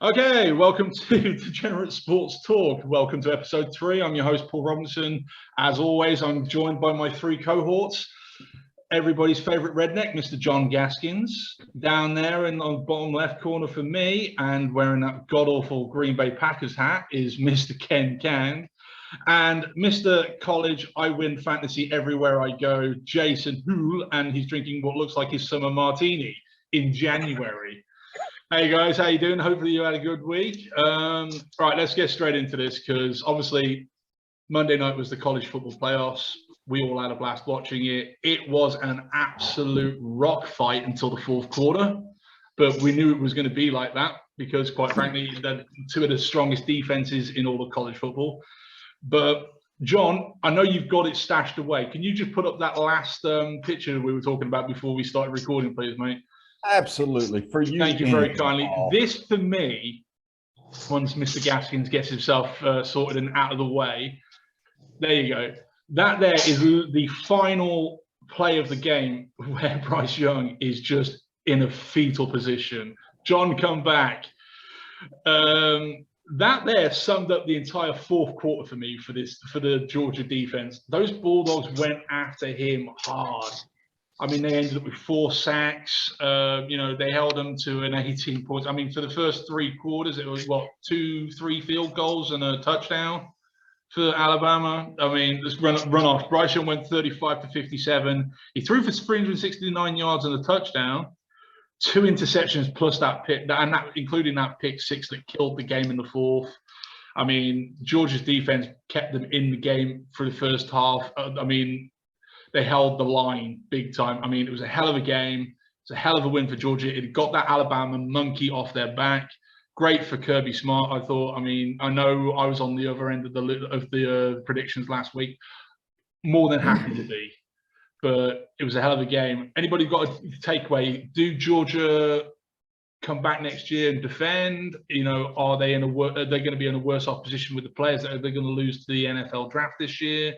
Okay, welcome to Degenerate Sports Talk. Welcome to episode 3. I'm your host, Paul Robinson. As always, I'm joined by my 3 cohorts. Everybody's favorite redneck, Mr. John Gaskins. Down there in the bottom left corner for me, and wearing that god-awful Green Bay Packers hat, is Mr. Ken Kang. And Mr. College, I win fantasy everywhere I go, Jason Hool, and he's drinking what looks like his summer martini in January. Hey guys, how you doing? Hopefully you had a good week. Right, let's get straight into this because obviously Monday night was the college football playoffs. We all had a blast watching it. It was an absolute rock fight until the fourth quarter, but we knew it was going to be like that because, quite frankly, they're 2 of the strongest defenses in all of college football. But John, I know you've got it stashed away. Can you just put up that last picture we were talking about before we started recording, please, mate? Absolutely. For you. Thank you very kindly. This, for me, once Mr. Gaskins gets himself sorted and out of the way, there you go. That there is the final play of the game where Bryce Young is just in a fetal position. John, come back. That there summed up the entire fourth quarter for me for the Georgia defense. Those Bulldogs went after him hard. I mean, they ended up with 4 sacks. They held them to an 18 points. I mean, for the first 3 quarters, it was, 2-3 field goals and a touchdown for Alabama. I mean, this run off. Bryce Young went 35 to 57. He threw for 369 yards and a touchdown, 2 interceptions plus that pick, and that including that pick 6 that killed the game in the fourth. I mean, Georgia's defense kept them in the game for the first half. They held the line big time. I mean, it was a hell of a game. It's a hell of a win for Georgia. It got that Alabama monkey off their back. Great for Kirby Smart, I thought. I mean, I know I was on the other end of the predictions last week. More than happy to be. But it was a hell of a game. Anybody got a takeaway? Do Georgia come back next year and defend? Are they going to be in a worse off position with the players? Are they going to lose to the NFL draft this year?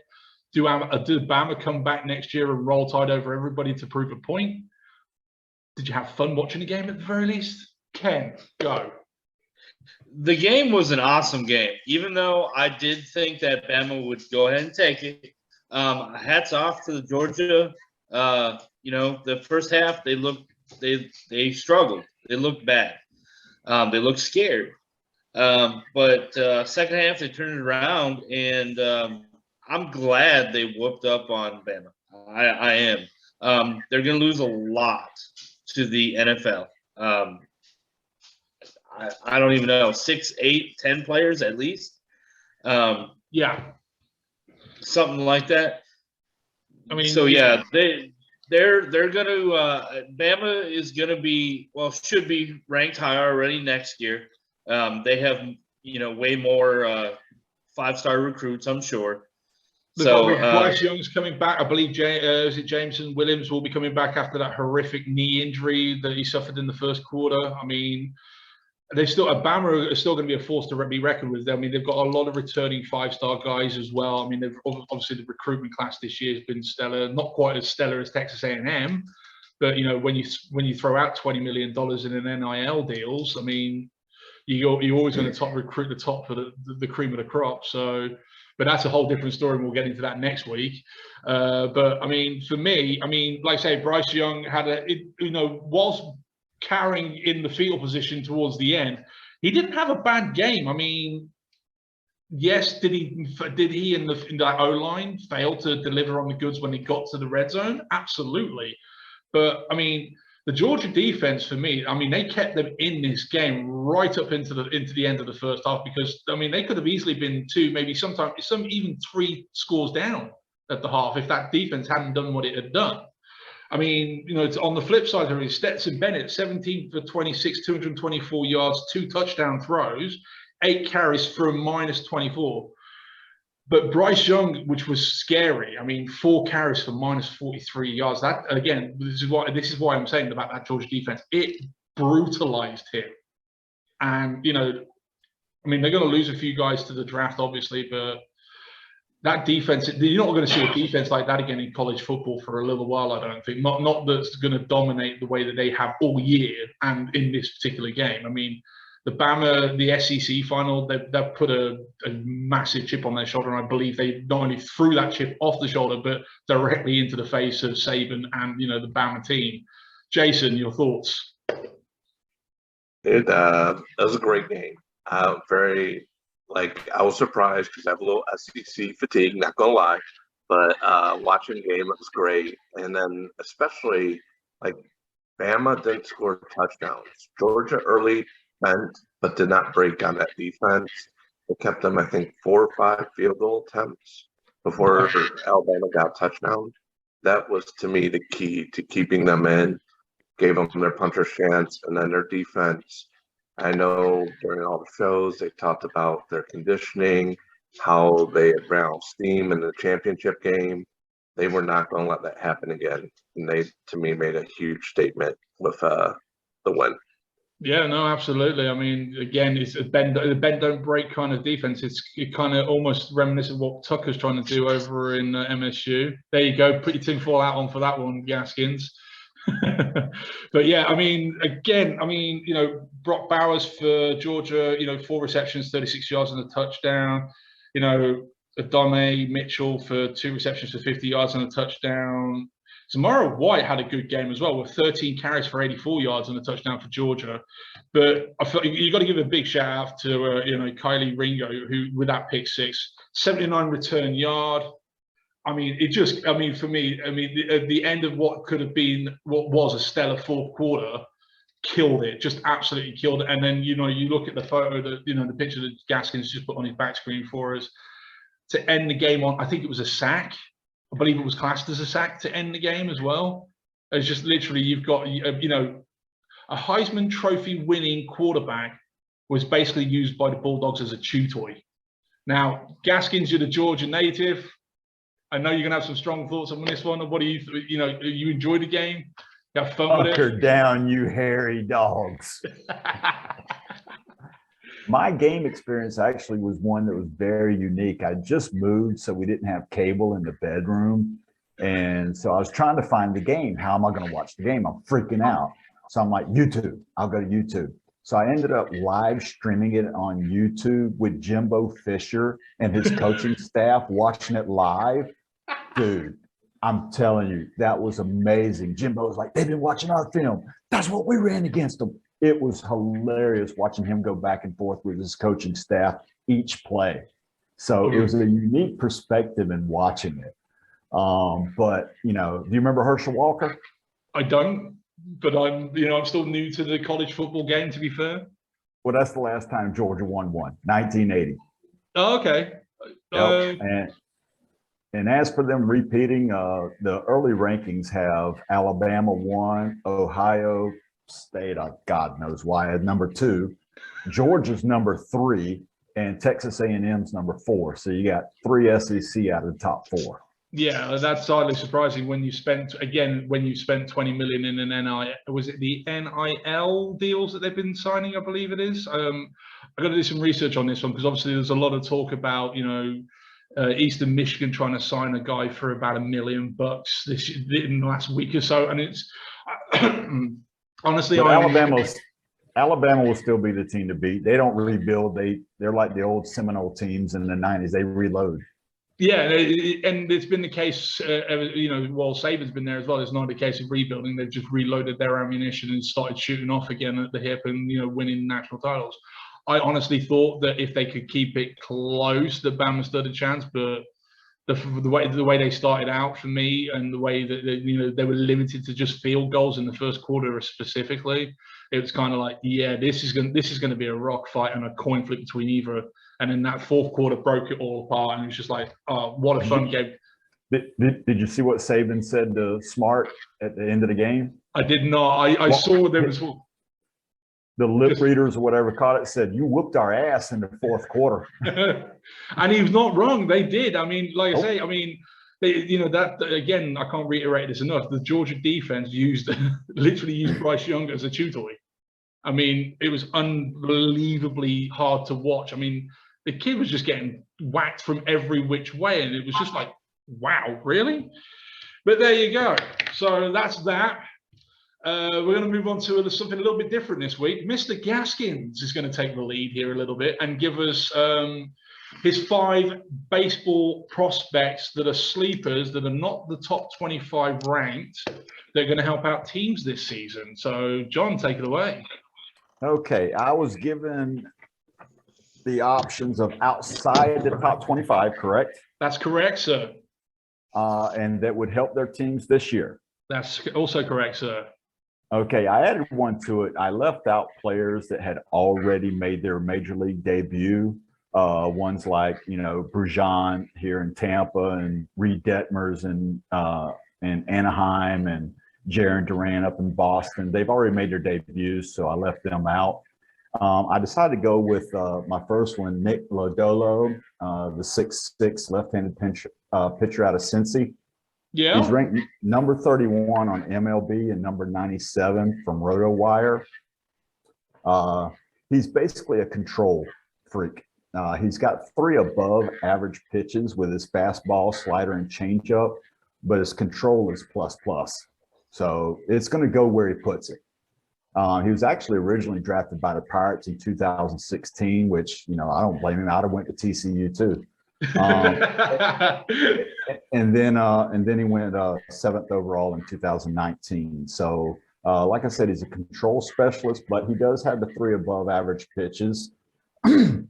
Do Bama come back next year and roll tide over everybody to prove a point? Did you have fun watching the game at the very least? Ken, go. The game was an awesome game, even though I did think that Bama would go ahead and take it. Hats off to the Georgia. The first half they struggled. They looked bad. They looked scared. But second half they turned it around, and I'm glad they whooped up on Bama. I am. They're going to lose a lot to the NFL. I don't even know, 6, 8, 10 players at least. Yeah, something like that. I mean, so yeah, they're going to. Bama is going to be should be ranked higher already next year. They have way more 5-star recruits, I'm sure. So Bryce Young's coming back. I believe Jameson Williams will be coming back after that horrific knee injury that he suffered in the first quarter. I mean, Bama are still going to be a force to be reckoned with. I mean, they've got a lot of returning 5-star guys as well. I mean, they've obviously the recruitment class this year has been stellar, not quite as stellar as Texas A&M, but when you throw out $20 million in an NIL deals, I mean, you're always going to recruit the top for the cream of the crop. So. But that's a whole different story, and we'll get into that next week. But I mean, for me, like I say, Bryce Young had whilst carrying in the field position towards the end, he didn't have a bad game. I mean, yes, did he in that O-line fail to deliver on the goods when he got to the red zone? Absolutely. But I mean, the Georgia defense, for me, I mean, they kept them in this game right up into the end of the first half because, I mean, they could have easily been 2, maybe sometimes even 3 scores down at the half if that defense hadn't done what it had done. I mean, it's on the flip side of it, Stetson Bennett, 17 for 26, 224 yards, 2 touchdown throws, 8 carries for a -24. But Bryce Young, which was scary, I mean, 4 carries for -43 yards. That, again, this is why I'm saying about that Georgia defense. It brutalized him. And, I mean, they're going to lose a few guys to the draft, obviously, but that defense, you're not going to see a defense like that again in college football for a little while, I don't think. Not that's going to dominate the way that they have all year and in this particular game. I mean, the Bama, the SEC final, they've put a massive chip on their shoulder. And I believe they not only threw that chip off the shoulder, but directly into the face of Saban and, the Bama team. Jason, your thoughts? It was a great game. I was surprised because I have a little SEC fatigue, not going to lie. But watching the game, it was great. And then especially, Bama didn't score touchdowns. Georgia early bent, but did not break on that defense. It kept them, I think, 4 or 5 field goal attempts before Alabama got touchdowns. That was, to me, the key to keeping them in, gave them their puncher's chance, and then their defense. I know during all the shows they talked about their conditioning, how they had ran out of steam in the championship game. They were not going to let that happen again. And they, to me, made a huge statement with the win. Yeah, no, absolutely. I mean, again, it's a bend don't break kind of defense. It kind of almost reminiscent of what Tucker's trying to do over in MSU. There you go. Put your tinfoil out on for that one, Gaskins. But yeah, I mean, again, Brock Bowers for Georgia, 4 receptions, 36 yards and a touchdown. Adonai Mitchell for 2 receptions for 50 yards and a touchdown. Zamora White had a good game as well with 13 carries for 84 yards and a touchdown for Georgia. But I feel you got to give a big shout out to Kylie Ringo, who with that pick 6, 79 return yard. I mean, for me, at the end of what could have been what was a stellar fourth quarter, killed it, just absolutely killed it. And then you look at the photo that the picture that Gaskins just put on his back screen for us to end the game on. I think it was a sack. I believe it was classed as a sack to end the game as well. It's just literally you've got a Heisman Trophy winning quarterback was basically used by the Bulldogs as a chew toy. Now, Gaskins, you're the Georgia native. I know you're gonna have some strong thoughts on this one. What do you enjoyed the game? You have fun with it? Hunker down, you hairy dogs. My game experience actually was one that was very unique. I just moved, so we didn't have cable in the bedroom. And so I was trying to find the game. How am I going to watch the game? I'm freaking out. So I'm like, YouTube. I'll go to YouTube. So I ended up live streaming it on YouTube with Jimbo Fisher and his coaching staff watching it live. Dude, I'm telling you, that was amazing. Jimbo was like, they've been watching our film. That's what we ran against them. It was hilarious watching him go back and forth with his coaching staff each play. So it was a unique perspective in watching it. But, do you remember Herschel Walker? I don't, but I'm still new to the college football game, to be fair. Well, that's the last time Georgia won one, 1980. Oh, okay. And as for them repeating, the early rankings have Alabama 1, Ohio State, God knows why, at number 2, Georgia's number 3, and Texas A&M's number 4. So you got 3 SEC out of the top 4. Yeah, that's hardly surprising when you spent 20 million in an NIL. Was it the NIL deals that they've been signing? I believe it is. I got to do some research on this one because obviously there's a lot of talk about Eastern Michigan trying to sign a guy for about $1 million in the last week or so, and it's honestly, Alabama will still be the team to beat. They don't rebuild. They're like the old Seminole teams in the 90s. They reload. Yeah, and it's been the case, while Saban's been there as well. It's not a case of rebuilding. They've just reloaded their ammunition and started shooting off again at the hip and, winning national titles. I honestly thought that if they could keep it close, that Bama stood a chance, but the way they started out for me and the way that they were limited to just field goals in the first quarter specifically, it was kind of like, yeah, this is going to be a rock fight and a coin flip between either. And then that fourth quarter broke it all apart, and it was just like, oh, what a fun game. Did you see what Saban said to Smart at the end of the game? I did not. I saw there was the lip readers or whatever caught it, said, you whooped our ass in the fourth quarter. And he was not wrong. They did. I mean, like I say, that again, I can't reiterate this enough. The Georgia defense literally used Bryce Young as a chew toy. I mean, it was unbelievably hard to watch. I mean, the kid was just getting whacked from every which way, and it was just like, wow, really? But there you go. So that's that. We're going to move on to something a little bit different this week. Mr. Gaskins is going to take the lead here a little bit and give us his 5 baseball prospects that are sleepers, that are not the top 25 ranked. They're going to help out teams this season. So, John, take it away. Okay, I was given the options of outside the top 25, correct? That's correct, sir. And that would help their teams this year. That's also correct, sir. Okay, I added one to it. I left out players that had already made their major league debut. Ones like, Brujan here in Tampa, and Reed Detmers in Anaheim, and Jarren Duran up in Boston. They've already made their debuts, so I left them out. I decided to go with my first one, Nick Lodolo, the 6'6" left-handed pitcher out of Cincy. Yeah. He's ranked number 31 on MLB and number 97 from RotoWire. He's basically a control freak. He's got 3 above average pitches with his fastball, slider, and changeup, but his control is plus. So it's going to go where he puts it. He was actually originally drafted by the Pirates in 2016, which, I don't blame him. I'd have went to TCU too. And then he went 7th overall in 2019. So, like I said, he's a control specialist, but he does have the 3 above average pitches. And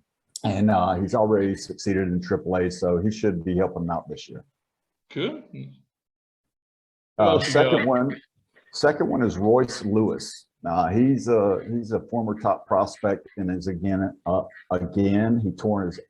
he's already succeeded in AAA, so he should be helping them out this year. Good. Second one is Royce Lewis. He's a former top prospect and is again. He tore his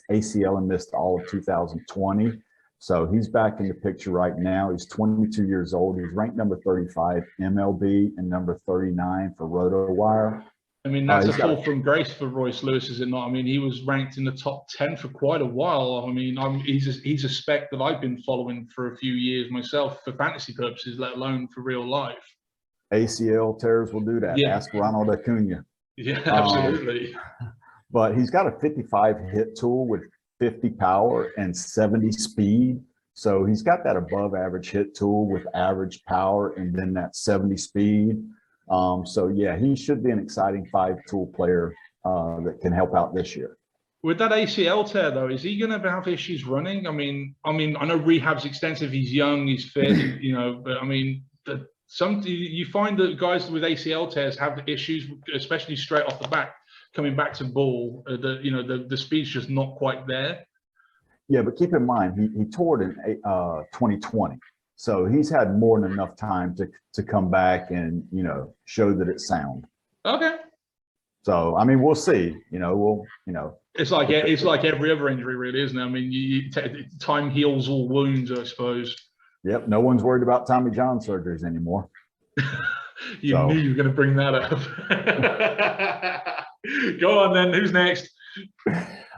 ACL and missed all of 2020. So he's back in the picture right now. He's 22 years old. He's ranked number 35 MLB and number 39 for RotoWire. I mean, that's a fall from grace for Royce Lewis, is it not? I mean, he was ranked in the top 10 for quite a while. I mean, he's a spec that I've been following for a few years myself for fantasy purposes, let alone for real life. ACL tears will do that. Yeah. Ask Ronald Acuna. Yeah, absolutely. But he's got a 55 hit tool with 50 power and 70 speed. So he's got that above average hit tool with average power and then that 70 speed. So yeah, he should be an exciting 5-tool player that can help out this year. With that ACL tear, though, is he going to have issues running? I mean, I know rehab's extensive. He's young, he's fit, but I mean, you find that guys with ACL tears have issues, especially straight off the back, coming back to ball. The speed's just not quite there. Yeah, but keep in mind, he tore it in 2020. So he's had more than enough time to come back and, show that it's sound. Okay. So, I mean, we'll see, It's like every other injury, really, isn't it? I mean, time heals all wounds, I suppose. Yep. No one's worried about Tommy John surgeries anymore. You knew you were going to bring that up. Go on then. Who's next?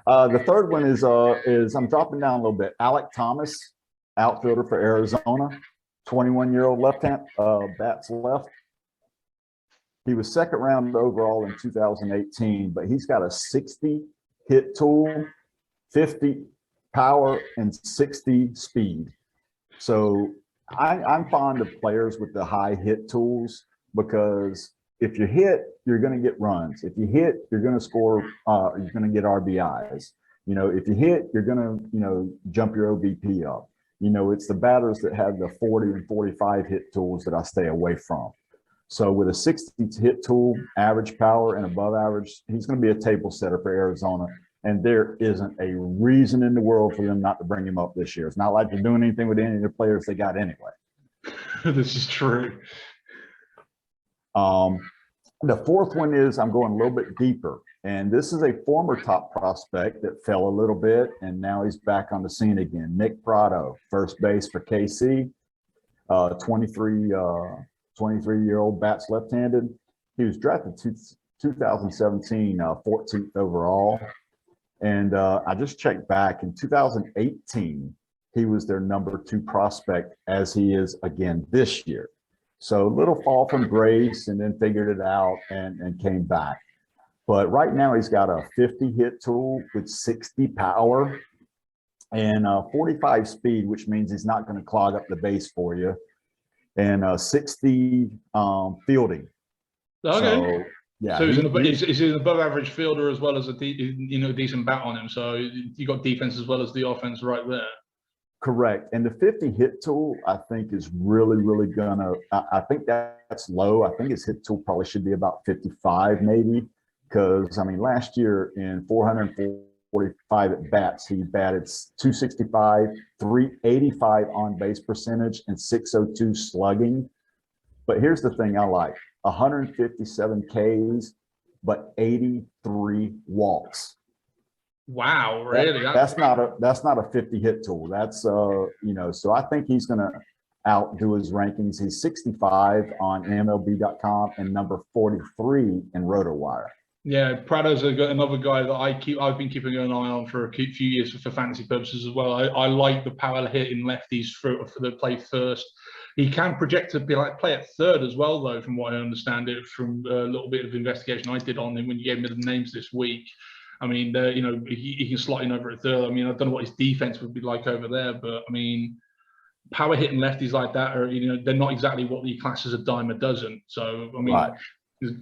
The third one is I'm dropping down a little bit. Alec Thomas, outfielder for Arizona, 21-year-old left-hand, bats left. He was 2nd round overall in 2018, but he's got a 60 hit tool, 50 power, and 60 speed. So I'm fond of players with the high hit tools, because if you hit, you're going to get runs. If you hit, you're going to score. You're going to get RBIs. If you hit, you're going to, jump your OBP up. It's the batters that have the 40 and 45 hit tools that I stay away from. So with a 60 hit tool, average power, and above average, he's going to be a table setter for Arizona. And there isn't a reason in the world for them not to bring him up this year. It's not like they're doing anything with any of the players they got anyway. This is true. The fourth one is I'm going a little bit deeper. And this is a former top prospect that fell a little bit, and now he's back on the scene again. Nick Prado, first base for KC, 23-year-old, bats left-handed. He was drafted 2017, 14th overall. And I just checked back. In 2018, he was their number 2 prospect, as he is again this year. So a little fall from grace, and then figured it out and came back. But right now he's got a 50 hit tool with 60 power and 45 speed, which means he's not going to clog up the base for you. and 60 fielding. Okay. So, yeah, so he's an above average fielder as well as a decent bat on him. So you got defense as well as the offense right there. Correct. And the 50 hit tool, I think, is really gonna. I think that's low. I think his hit tool probably should be about 55, maybe, because I mean, last year in 445 at bats, he batted 265, 385 on base percentage, and 602 slugging. But here's the thing I like: 157 Ks, but 83 walks. Wow, really? That's not a 50 hit tool. That's so I think he's gonna outdo his rankings. He's 65 on MLB.com and number 43 in RotoWire. Yeah, Prado's another guy that I've been keeping an eye on for a few years for fantasy purposes as well. I like the power hitting lefties for the play first. He can project to play at third as well, though, from what I understand it from a little bit of investigation I did on him when you gave me the names this week. I mean, he can slot in over at third. I mean, I don't know what his defense would be like over there, but I mean, power hitting lefties like that are, they're not exactly what he classes a dime a dozen. So, I mean, right.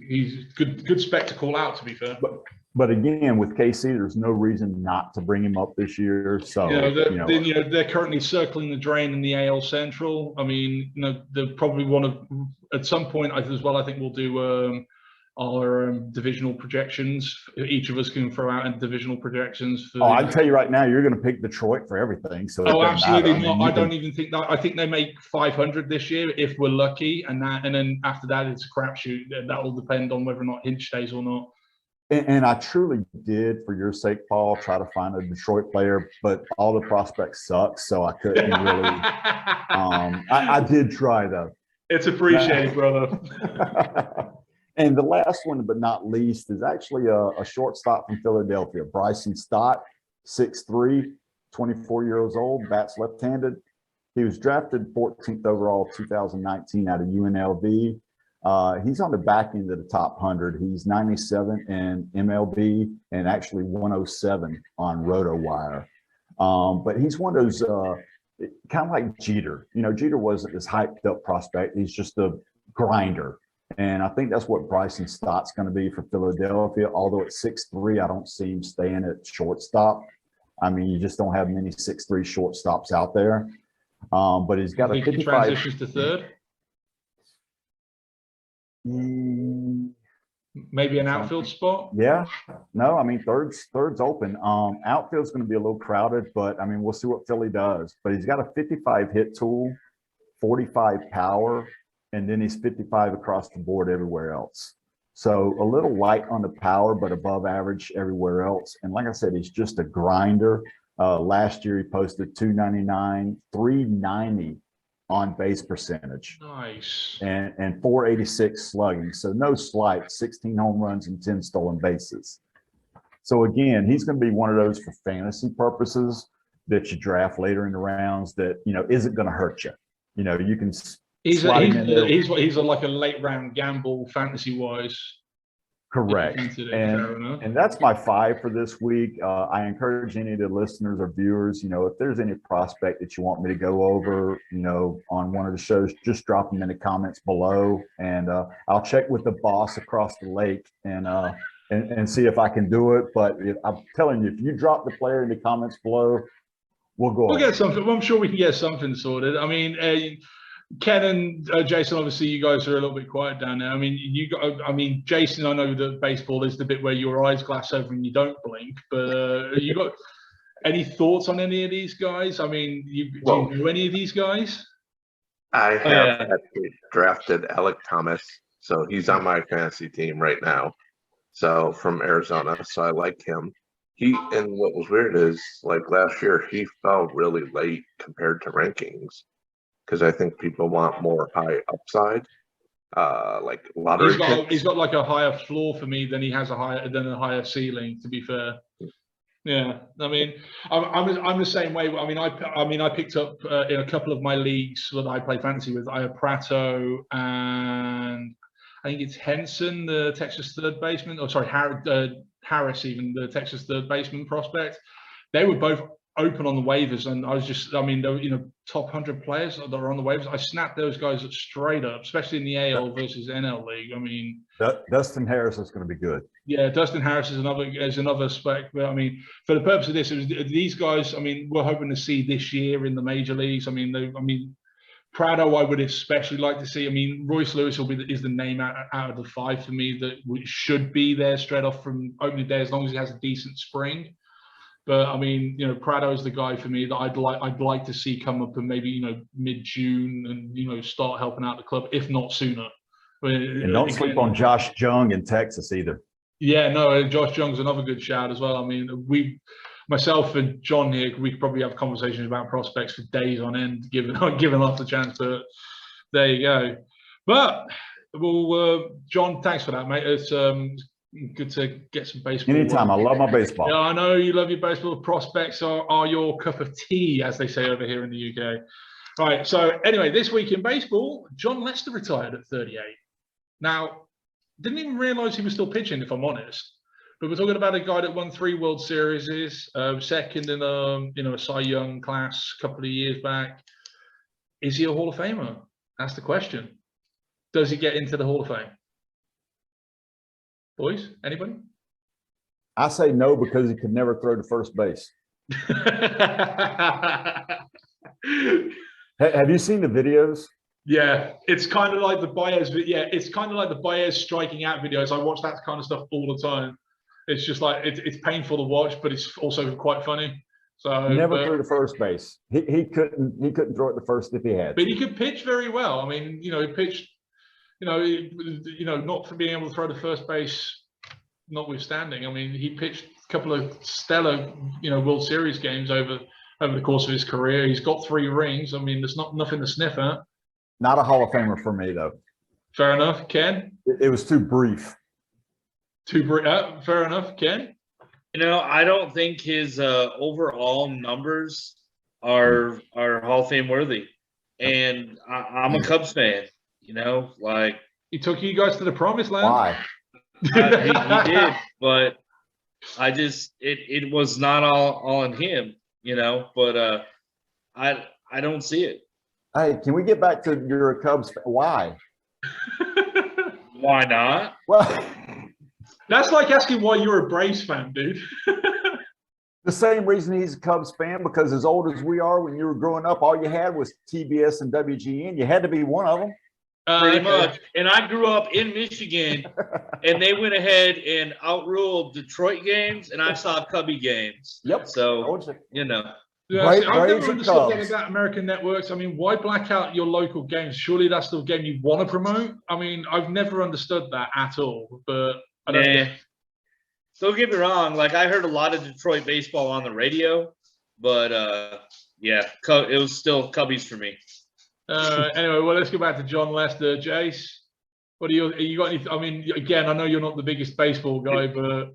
He's good spec to call out, to be fair. But again, with KC, there's no reason not to bring him up this year. So they're currently circling the drain in the AL Central. I mean, they'll probably want to at some point as well. I think we'll do our divisional projections. Each of us can throw out in divisional projections. I can tell you right now, you're going to pick Detroit for everything. So absolutely not. I don't even think that. I think they make 500 this year if we're lucky, and then after that it's a crapshoot. That will depend on whether or not Hinch stays or not. And I truly did, for your sake, Paul, try to find a Detroit player, but all the prospects suck, so I couldn't really. I did try though. It's appreciated, brother. And the last one, but not least, is actually a shortstop from Philadelphia, Bryson Stott, 6'3", 24 years old, bats left-handed. He was drafted 14th overall 2019 out of UNLV. He's on the back end of the top 100. He's 97 in MLB and actually 107 on RotoWire. But he's one of those kind of like Jeter. Jeter wasn't this hyped up prospect. He's just a grinder. And I think that's what Bryson Stott's going to be for Philadelphia. Although at 6'3", I don't see him staying at shortstop. I mean, you just don't have many 6'3" shortstops out there. But he's got a 55. Transitions to third. Maybe an outfield spot. Yeah. No, I mean third's open. Outfield's going to be a little crowded, but I mean we'll see what Philly does. But he's got a 55 hit tool, 45 power. And then he's 55 across the board everywhere else. So a little light on the power, but above average everywhere else. And like I said, he's just a grinder. Last year he posted 299, 390 on base percentage. Nice. And 486 slugging. So no slight, 16 home runs and 10 stolen bases. So again, he's going to be one of those for fantasy purposes that you draft later in the rounds that, isn't going to hurt you. You can He's like a late round gamble fantasy wise. Correct. And that's my 5 for this week. I encourage any of the listeners or viewers, if there's any prospect that you want me to go over, on one of the shows, just drop them in the comments below, and I'll check with the boss across the lake and see if I can do it. But I'm telling you, if you drop the player in the comments below, we'll get something. Well, I'm sure we can get something sorted. I mean, Ken and Jason, obviously, you guys are a little bit quiet down there. I mean, Jason, I know that baseball is the bit where your eyes glass over and you don't blink. But you got any thoughts on any of these guys? I mean, do you know any of these guys? I have actually drafted Alec Thomas, so he's on my fantasy team right now. So from Arizona, so I like him. And what was weird is, like last year, he fell really late compared to rankings. Because I think people want more high upside, like lottery. He's got like a higher floor for me than he has a higher ceiling. To be fair, yeah. I mean, I'm the same way. I mean, I picked up in a couple of my leagues that I play fantasy with. I have Prado and I think it's Henson, the Texas third baseman. Oh, sorry, Harris, even the Texas third baseman prospect. They were both open on the waivers, and I was just, I mean, top 100 players that are on the waivers. I snapped those guys straight up, especially in the AL versus NL league. I mean, Dustin Harris is going to be good. Yeah, Dustin Harris is another spec. But I mean, for the purpose of this, these guys. I mean, we're hoping to see this year in the major leagues. I mean, Prado, I would especially like to see. I mean, Royce Lewis is the name out of the 5 for me that should be there straight off from opening day, as long as he has a decent spring. But I mean, Prado is the guy for me that I'd like to see come up in maybe mid-June and start helping out the club, if not sooner. And don't sleep on Josh Jung in Texas either. Yeah, no, Josh Jung's another good shout as well. I mean, myself and John here, we could probably have conversations about prospects for days on end, given off the chance. But there you go. But well, John, thanks for that, mate. It's good to get some baseball. Anytime. I love my baseball. Yeah, I know you love your baseball. Prospects are your cup of tea, as they say over here in the UK. Right. So anyway, this week in baseball, John Lester retired at 38. Now, didn't even realise he was still pitching, if I'm honest. But we're talking about a guy that won 3 World Series, second in a Cy Young class a couple of years back. Is he a Hall of Famer? That's the question. Does he get into the Hall of Fame? Boys, anybody? I say no, because he could never throw to first base. Have you seen the videos? Yeah, it's kind of like the Baez. Yeah, it's kind of like the Baez striking out videos. I watch that kind of stuff all the time. It's just like it's painful to watch, but it's also quite funny. So never threw to first base. He couldn't throw it to first if he had. But he could pitch very well. I mean, he pitched. Not for being able to throw to first base, notwithstanding. I mean, he pitched a couple of stellar, World Series games over the course of his career. He's got 3 rings. I mean, there's nothing to sniff at. Not a Hall of Famer for me, though. Fair enough, Ken. It was too brief. Fair enough, Ken. I don't think his overall numbers are Hall of Fame worthy, and I'm a Cubs fan. He took you guys to the promised land. Why? He did, but it was not all on him, But I don't see it. Hey, can we get back to you're a Cubs fan? Why? Why not? Well, that's like asking why you're a Braves fan, dude. The same reason he's a Cubs fan, because as old as we are, when you were growing up, all you had was TBS and WGN. You had to be one of them. Pretty much. And I grew up in Michigan, and they went ahead and outruled Detroit games, and I saw Cubby games. Yep. So, Yeah, I've never understood that about American networks. I mean, why black out your local games? Surely that's the game you want to promote. I mean, I've never understood that at all. But I don't. Don't get me wrong. Like, I heard a lot of Detroit baseball on the radio, but it was still Cubbies for me. Anyway, well, let's go back to John Lester. Jace, what do you got? Any? I mean, again, I know you're not the biggest baseball guy, but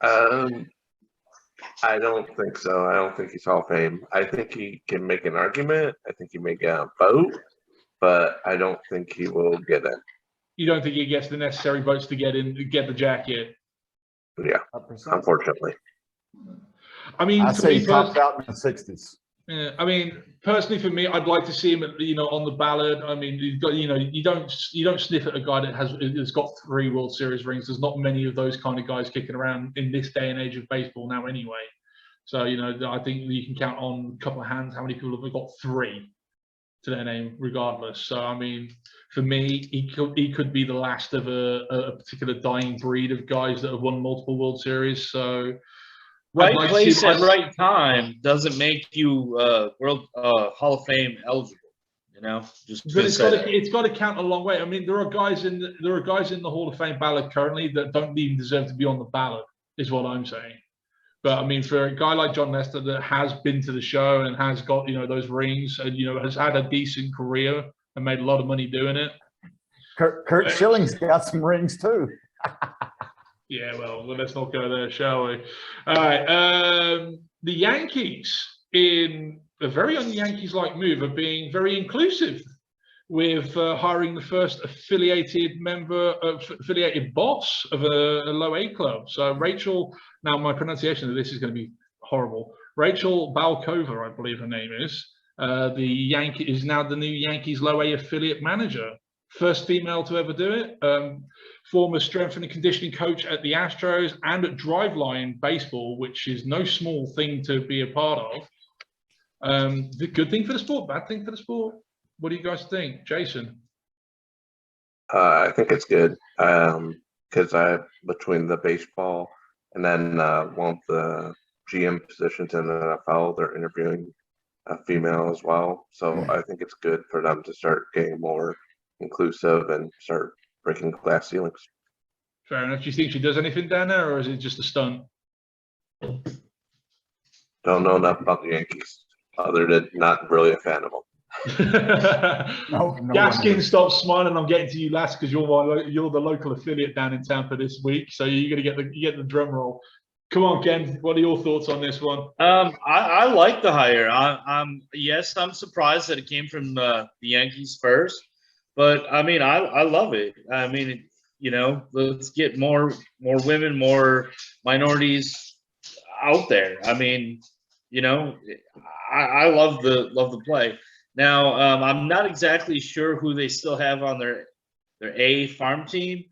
I don't think so. I don't think he's Hall of Fame. I think he can make an argument. I think he may get a vote, but I don't think he will get in. You don't think he gets the necessary votes to get the jacket? Yeah, unfortunately. I mean, I say he topped out in the 60s. Yeah, I mean, personally, for me, I'd like to see him, on the ballot. I mean, you've got, you don't sniff at a guy that has got 3 World Series rings. There's not many of those kind of guys kicking around in this day and age of baseball now, anyway. So, I think you can count on a couple of hands how many people have got 3 to their name, regardless. So, I mean, for me, he could be the last of a particular dying breed of guys that have won multiple World Series. So. Right place at right time doesn't make you Hall of Fame eligible, Just but it's got to count a long way. I mean, there are guys in the Hall of Fame ballot currently that don't even deserve to be on the ballot, is what I'm saying. But I mean, for a guy like John Lester that has been to the show and has got those rings and has had a decent career and made a lot of money doing it. Kurt Schilling's got some rings too. Yeah, well, let's not go there, shall we? All right. The Yankees, in a very un-Yankees-like move, are being very inclusive with hiring the first affiliated boss of a low A club. So Rachel, now my pronunciation of this is going to be horrible. Rachel Balkova, I believe her name is. Is now the new Yankees low A affiliate manager. First female to ever do it. Former strength and conditioning coach at the Astros and at Driveline Baseball, which is no small thing to be a part of. The good thing for the sport, bad thing for the sport. What do you guys think, Jason? I think it's good because between the baseball and then one of the GM positions in the NFL, they're interviewing a female as well. So I think it's good for them to start getting more inclusive and start breaking glass ceilings. Fair enough. Do you think she does anything down there, or is it just a stunt? Don't know enough about the Yankees, other than not really a fan of them. No Gaskin, stop smiling. I'm getting to you last because you're the local affiliate down in Tampa this week, so you're going to get the drum roll. Come on, Ken. What are your thoughts on this one? I like the hire. Yes, I'm surprised that it came from the Yankees first, but I mean, I love it. I mean, you know, let's get more women, more minorities out there. I mean, you know, I love the play. Now, I'm not exactly sure who they still have on their A farm team,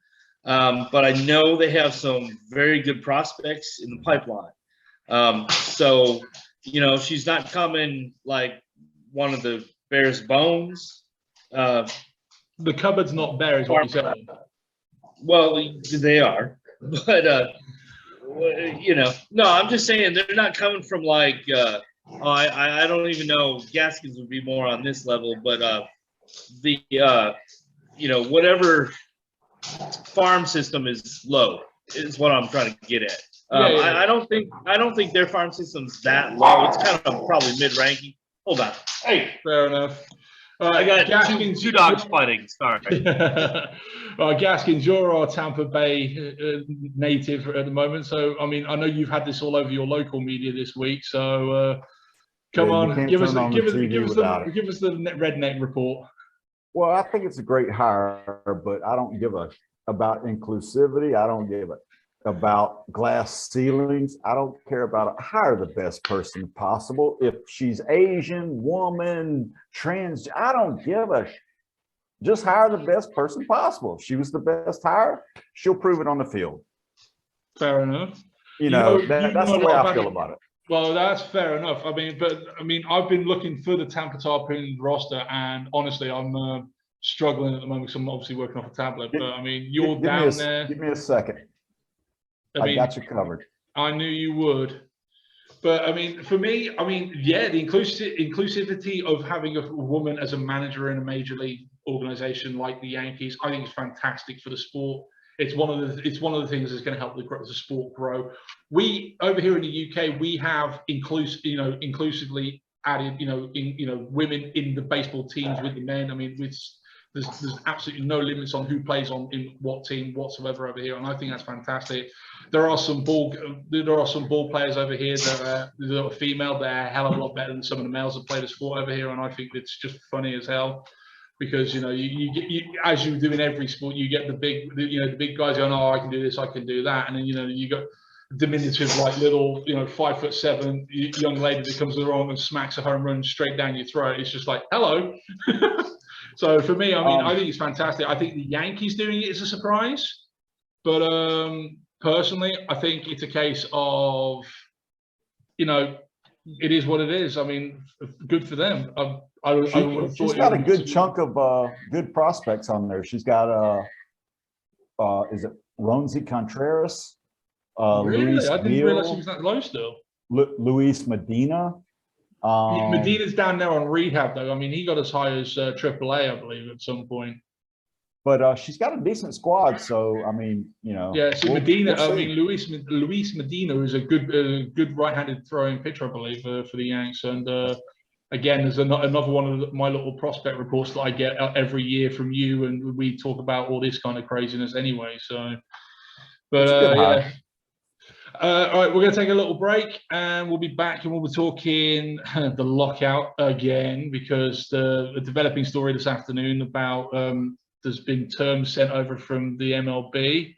but I know they have some very good prospects in the pipeline. So, you know, she's not coming like one of the Bears' bones. The cupboard's not bare, is what you said. Well, they are, but you know, no, I'm just saying they're not coming from like. I don't even know. Gaskins would be more on this level, but the you know, whatever farm system is low is what I'm trying to get at. I don't think their farm system's that low. It's kind of probably mid-ranking. Hold on. Hey, fair enough. I got two dogs fighting. Sorry. Gaskins, you're our Tampa Bay native at the moment. So, I mean, I know you've had this all over your local media this week. So, come on, give us the redneck report. Well, I think it's a great hire, but I don't give a about inclusivity. I don't give a about glass ceilings. I don't care about it. Hire the best person possible. If she's Asian, woman, trans, I don't give a. Just hire the best person possible. If she was the best hire, she'll prove it on the field. Fair enough. That's the way I feel about it. Well, that's fair enough. I mean, I've been looking for the Tampa Tarpon roster, and honestly, I'm struggling at the moment because I'm obviously working off a tablet. But I mean, you're down there. Give me a second. I got you covered. I knew you would. But I mean, for me, yeah, the inclusivity of having a woman as a manager in a major league organization like the Yankees, I think is fantastic for the sport. It's one of the things that's going to help the sport grow. We over here in the UK, we have inclusively added, women in the baseball teams with the men. I mean, there's absolutely no limits on who plays in what team whatsoever over here, and I think that's fantastic. There are some ball players over here that are female. They're a hell of a lot better than some of the males that play the sport over here, and I think it's just funny as hell. Because you get as you do in every sport, you get the big guys going, oh, I can do this, I can do that, and then you got diminutive like little 5'7" young lady that comes along and smacks a home run straight down your throat. It's just like, hello. So for me, I think it's fantastic. I think the Yankees doing it is a surprise, but personally, I think it's a case of it is what it is. I mean, good for them. She's got a good chunk of good prospects on there. She's got is it Ronzi Contreras? Really? Luis I didn't realize she was that low still. Luis Medina. Medina's down there on rehab though. I mean, he got as high as AAA, I believe, at some point. But she's got a decent squad, so I mean, Yeah, so Medina. I mean, Luis Medina is a good right-handed throwing pitcher, I believe, for the Yanks. And again, there's another one of my little prospect reports that I get every year from you, and we talk about all this kind of craziness anyway. So, but yeah. All right, we're going to take a little break, and we'll be back, and we'll be talking the lockout again, because the developing story this afternoon about there's been terms sent over from the MLB,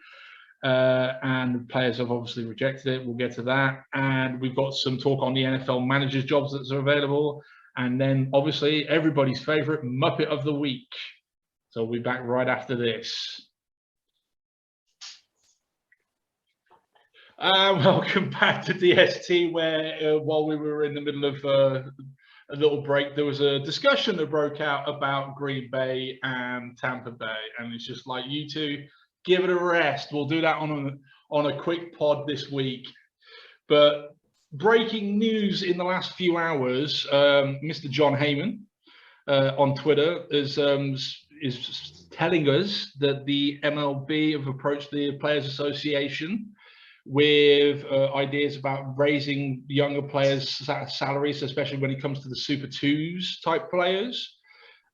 and the players have obviously rejected it. We'll get to that. And we've got some talk on the NFL managers' jobs that are available. And then, obviously, everybody's favorite Muppet of the Week. So we'll be back right after this. Welcome back to DST, where while we were in the middle of a little break, there was a discussion that broke out about Green Bay and Tampa Bay. And it's just like, you two, give it a rest. We'll do that on a quick pod this week. But breaking news in the last few hours, Mr. John Heyman on Twitter is telling us that the MLB have approached the Players Association with ideas about raising younger players' salaries, especially when it comes to the Super Twos type players.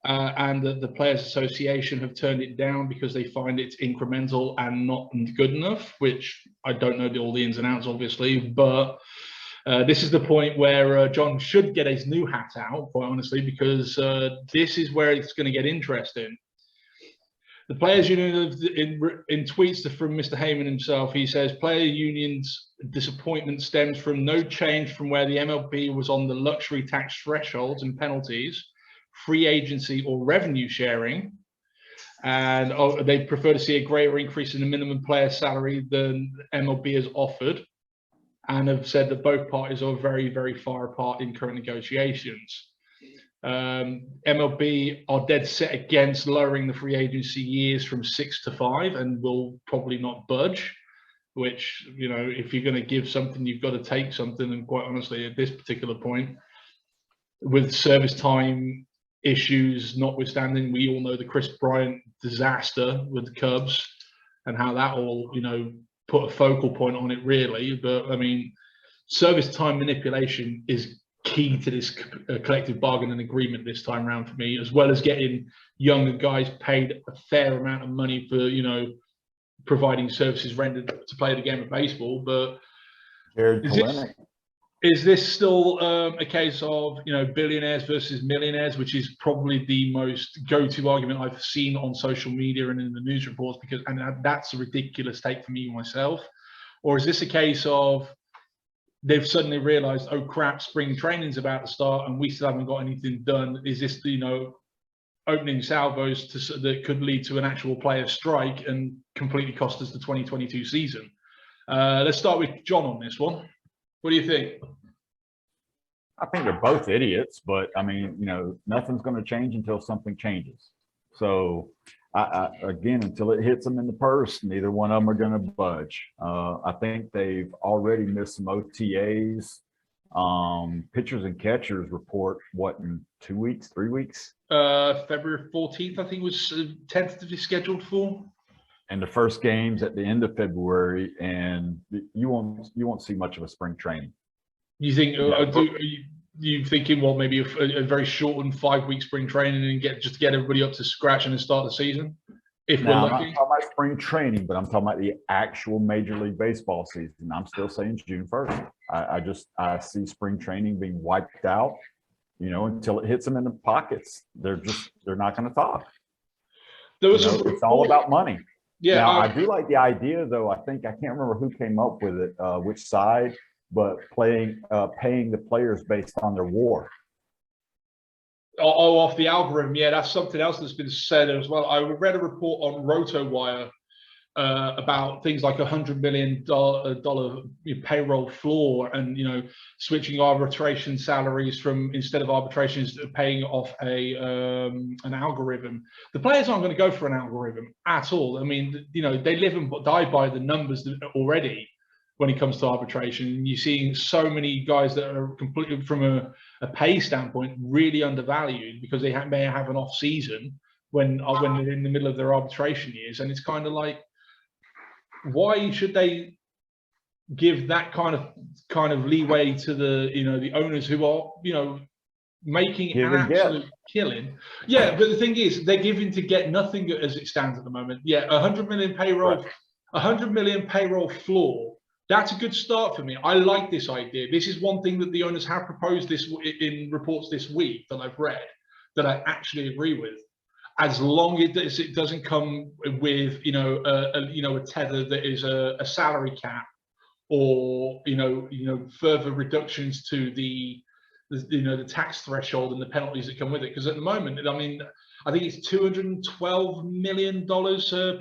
And the Players Association have turned it down because they find it's incremental and not good enough, which I don't know all the ins and outs, obviously. But this is the point where John should get his new hat out, quite honestly, because this is where it's going to get interesting. The Players Union, in tweets from Mr. Heyman himself, he says, player unions' disappointment stems from no change from where the MLB was on the luxury tax thresholds and penalties, free agency or revenue sharing. And they prefer to see a greater increase in the minimum player salary than MLB has offered, and have said that both parties are very, very far apart in current negotiations. MLB are dead set against lowering the free agency years from 6 to 5 and will probably not budge, which, you know, if you're going to give something, you've got to take something. And quite honestly, at this particular point, with service time issues notwithstanding, we all know the Chris Bryant disaster with the Cubs and how that all, you know, put a focal point on it, really. But I mean, service time manipulation is key to this collective bargaining agreement this time around for me, as well as getting younger guys paid a fair amount of money for, you know, providing services rendered to play the game of baseball. But is this still a case of, you know, billionaires versus millionaires, which is probably the most go-to argument I've seen on social media and in the news reports, because, and that's a ridiculous take for me myself? Or is this a case of they've suddenly realized, oh crap, spring training's about to start and we still haven't got anything done? Is this, you know, opening salvos that could lead to an actual player strike and completely cost us the 2022 season? Let's start with John on this one. What do you think? I think they're both idiots, but I mean, you know, nothing's going to change until something changes. So again, until it hits them in the purse, neither one of them are going to budge. I think they've already missed some OTAs. Pitchers and catchers report, what, in 2 weeks, 3 weeks? February 14th, I think, was tentatively scheduled for. And the first game's at the end of February, and you won't see much of a spring training. You think? You thinking, well, maybe a very shortened 5-week spring training and just get everybody up to scratch and then start the season? If we're lucky. I'm not talking about spring training, but I'm talking about the actual Major League Baseball season. I'm still saying June 1st. I see spring training being wiped out, you know, until it hits them in the pockets. They're not going to talk. It's all about money. Yeah. Now, I do like the idea, though. I can't remember who came up with it, which side, but paying the players based on their WAR. Oh, off the algorithm. Yeah, that's something else that's been said as well. I read a report on RotoWire about things like $100 million payroll floor, and, you know, switching arbitration salaries from, instead of arbitrations, paying off an algorithm. The players aren't going to go for an algorithm at all. I mean, you know, they live and die by the numbers already when it comes to arbitration. And you're seeing so many guys that are completely, from a pay standpoint, really undervalued because they may have an off season when they're in the middle of their arbitration years. And it's kind of like, why should they give that kind of leeway to the, you know, the owners who are, you know, making an absolute killing? Yeah, but the thing is, they're giving to get nothing as it stands at the moment. Yeah, 100 million payroll, right. 100 million payroll floor. That's a good start for me. I like this idea. This is one thing that the owners have proposed this in reports this week that I've read that I actually agree with. as long as it doesn't come with a tether that is a salary cap, or further reductions to the tax threshold and the penalties that come with it. Because at the moment, I mean, I think it's $212 million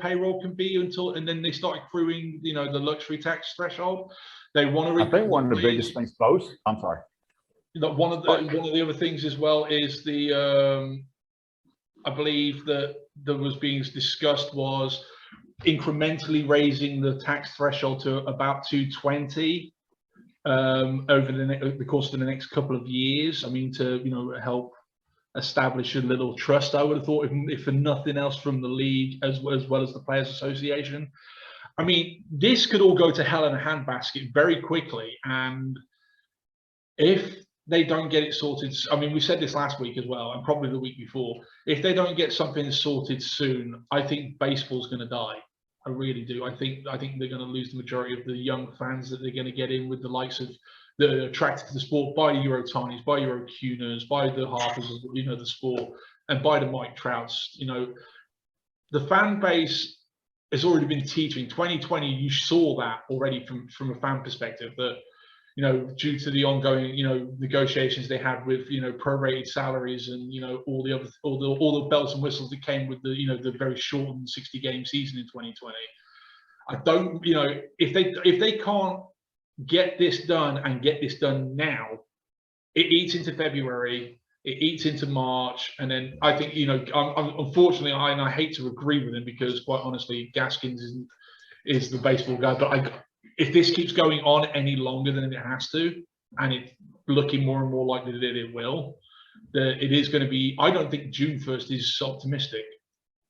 payroll can be and then they start accruing the luxury tax threshold. They want to. I think one of the biggest things. Both. I'm sorry. One of the other things as well is the I believe that was being discussed was incrementally raising the tax threshold to about 220 over the course of the next couple of years. I mean, to help establish a little trust. I would have thought, if for nothing else, from the league as well as the Players Association. I mean, this could all go to hell in a handbasket very quickly, and if they don't get it sorted, I mean, we said this last week as well, and probably the week before. If they don't get something sorted soon, I think baseball's going to die. I really do. I think they're going to lose the majority of the young fans that they're going to get in with the likes of that are attracted to the sport by your Otanis, by your Acunas, by the Harpers of the sport, and by the Mike Trouts. The fan base has already been teaching. 2020, you saw that already from a fan perspective, that due to the ongoing, negotiations they had with, prorated salaries and, all the bells and whistles that came with the very shortened 60-game season in 2020. I don't, if they can't get this done and get this done now, it eats into February, it eats into March, and then I think, unfortunately, I hate to agree with him, because quite honestly, Gaskins is the baseball guy, but if this keeps going on any longer than it has to, and it's looking more and more likely that it will, that it is going to be, I don't think June 1st is optimistic.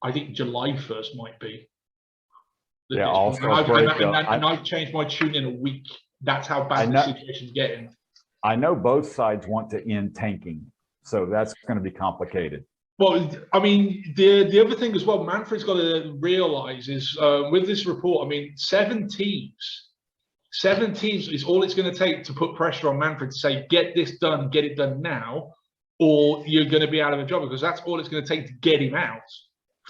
I think July 1st might be. Yeah, also, I've changed my tune in a week. That's how bad the situation's getting. I know both sides want to end tanking, so that's going to be complicated. Well, I mean, the other thing as well, Manfred's got to realize is with this report, I mean, 7 teams is all it's going to take to put pressure on Manfred to say, get this done, get it done now, or you're going to be out of a job, because that's all it's going to take to get him out,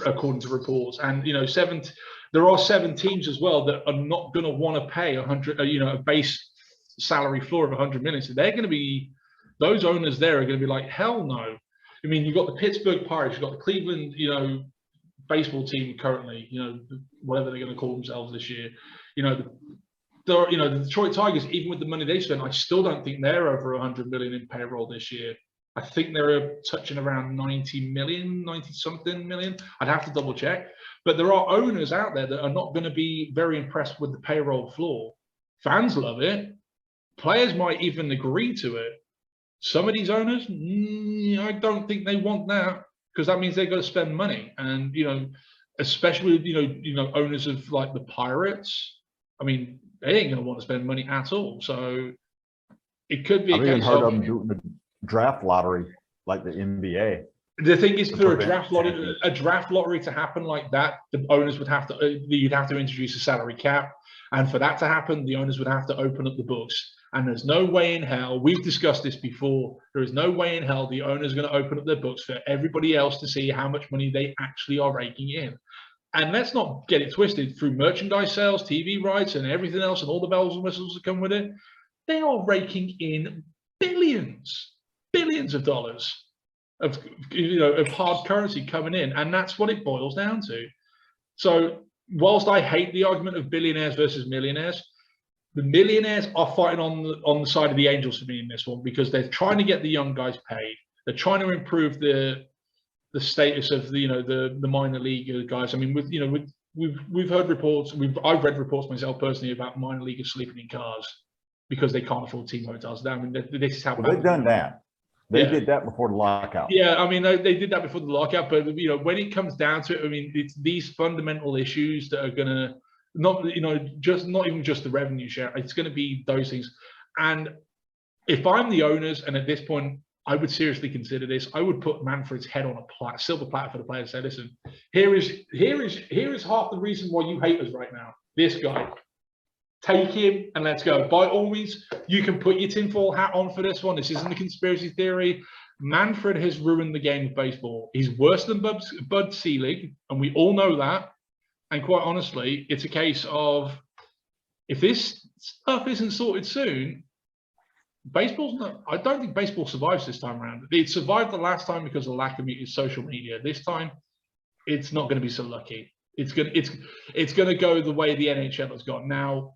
according to reports. And, there are 7 teams as well that are not going to want to pay a base salary floor of 100 million. So they're going to be, those owners there are going to be like, hell no. I mean, you've got the Pittsburgh Pirates, you've got the Cleveland, baseball team currently, whatever they're going to call themselves this year. The Detroit Tigers, even with the money they spent, I still don't think they're over 100 million in payroll this year. I think they're touching around 90 something million. I'd have to double check. But there are owners out there that are not going to be very impressed with the payroll floor. Fans love it. Players might even agree to it. Some of these owners, I don't think they want that, because that means they've got to spend money. And, especially, owners of like the Pirates, I mean, they ain't going to want to spend money at all. So it could be. I've even heard of them doing the draft lottery like the NBA. The thing is, for a draft lottery to happen like that, the owners would have to, you'd have to introduce a salary cap. And for that to happen, the owners would have to open up the books. And there's no way in hell, we've discussed this before, there is no way in hell the owners are going to open up their books for everybody else to see how much money they actually are raking in. And let's not get it twisted, through merchandise sales, TV rights, and everything else, and all the bells and whistles that come with it, they are raking in billions of dollars of hard currency coming in. And that's what it boils down to. So whilst I hate the argument of billionaires versus millionaires, the millionaires are fighting on the side of the Angels for me in this one, because they're trying to get the young guys paid. They're trying to improve the status of the minor league guys. I mean, we've heard reports. I've read reports myself personally about minor leaguers sleeping in cars because they can't afford team hotels. I mean, this is how they've done that. They did that before the lockout. Yeah, I mean, they did that before the lockout. But when it comes down to it, I mean, it's these fundamental issues that are gonna not even just the revenue share. It's going to be those things. And if I'm the owners, and at this point, I would seriously consider this. I would put Manfred's head on a silver platter for the players. Say, listen, here is half the reason why you hate us right now. This guy, take him and let's go. By all means, you can put your tinfoil hat on for this one. This isn't a conspiracy theory. Manfred has ruined the game of baseball. He's worse than Bud Selig, and we all know that. And quite honestly, it's a case of if this stuff isn't sorted soon, baseball's not. I don't think baseball survives this time around. It survived the last time because of the lack of social media. This time, it's not going to be so lucky. It's going to go the way the NHL has gone now.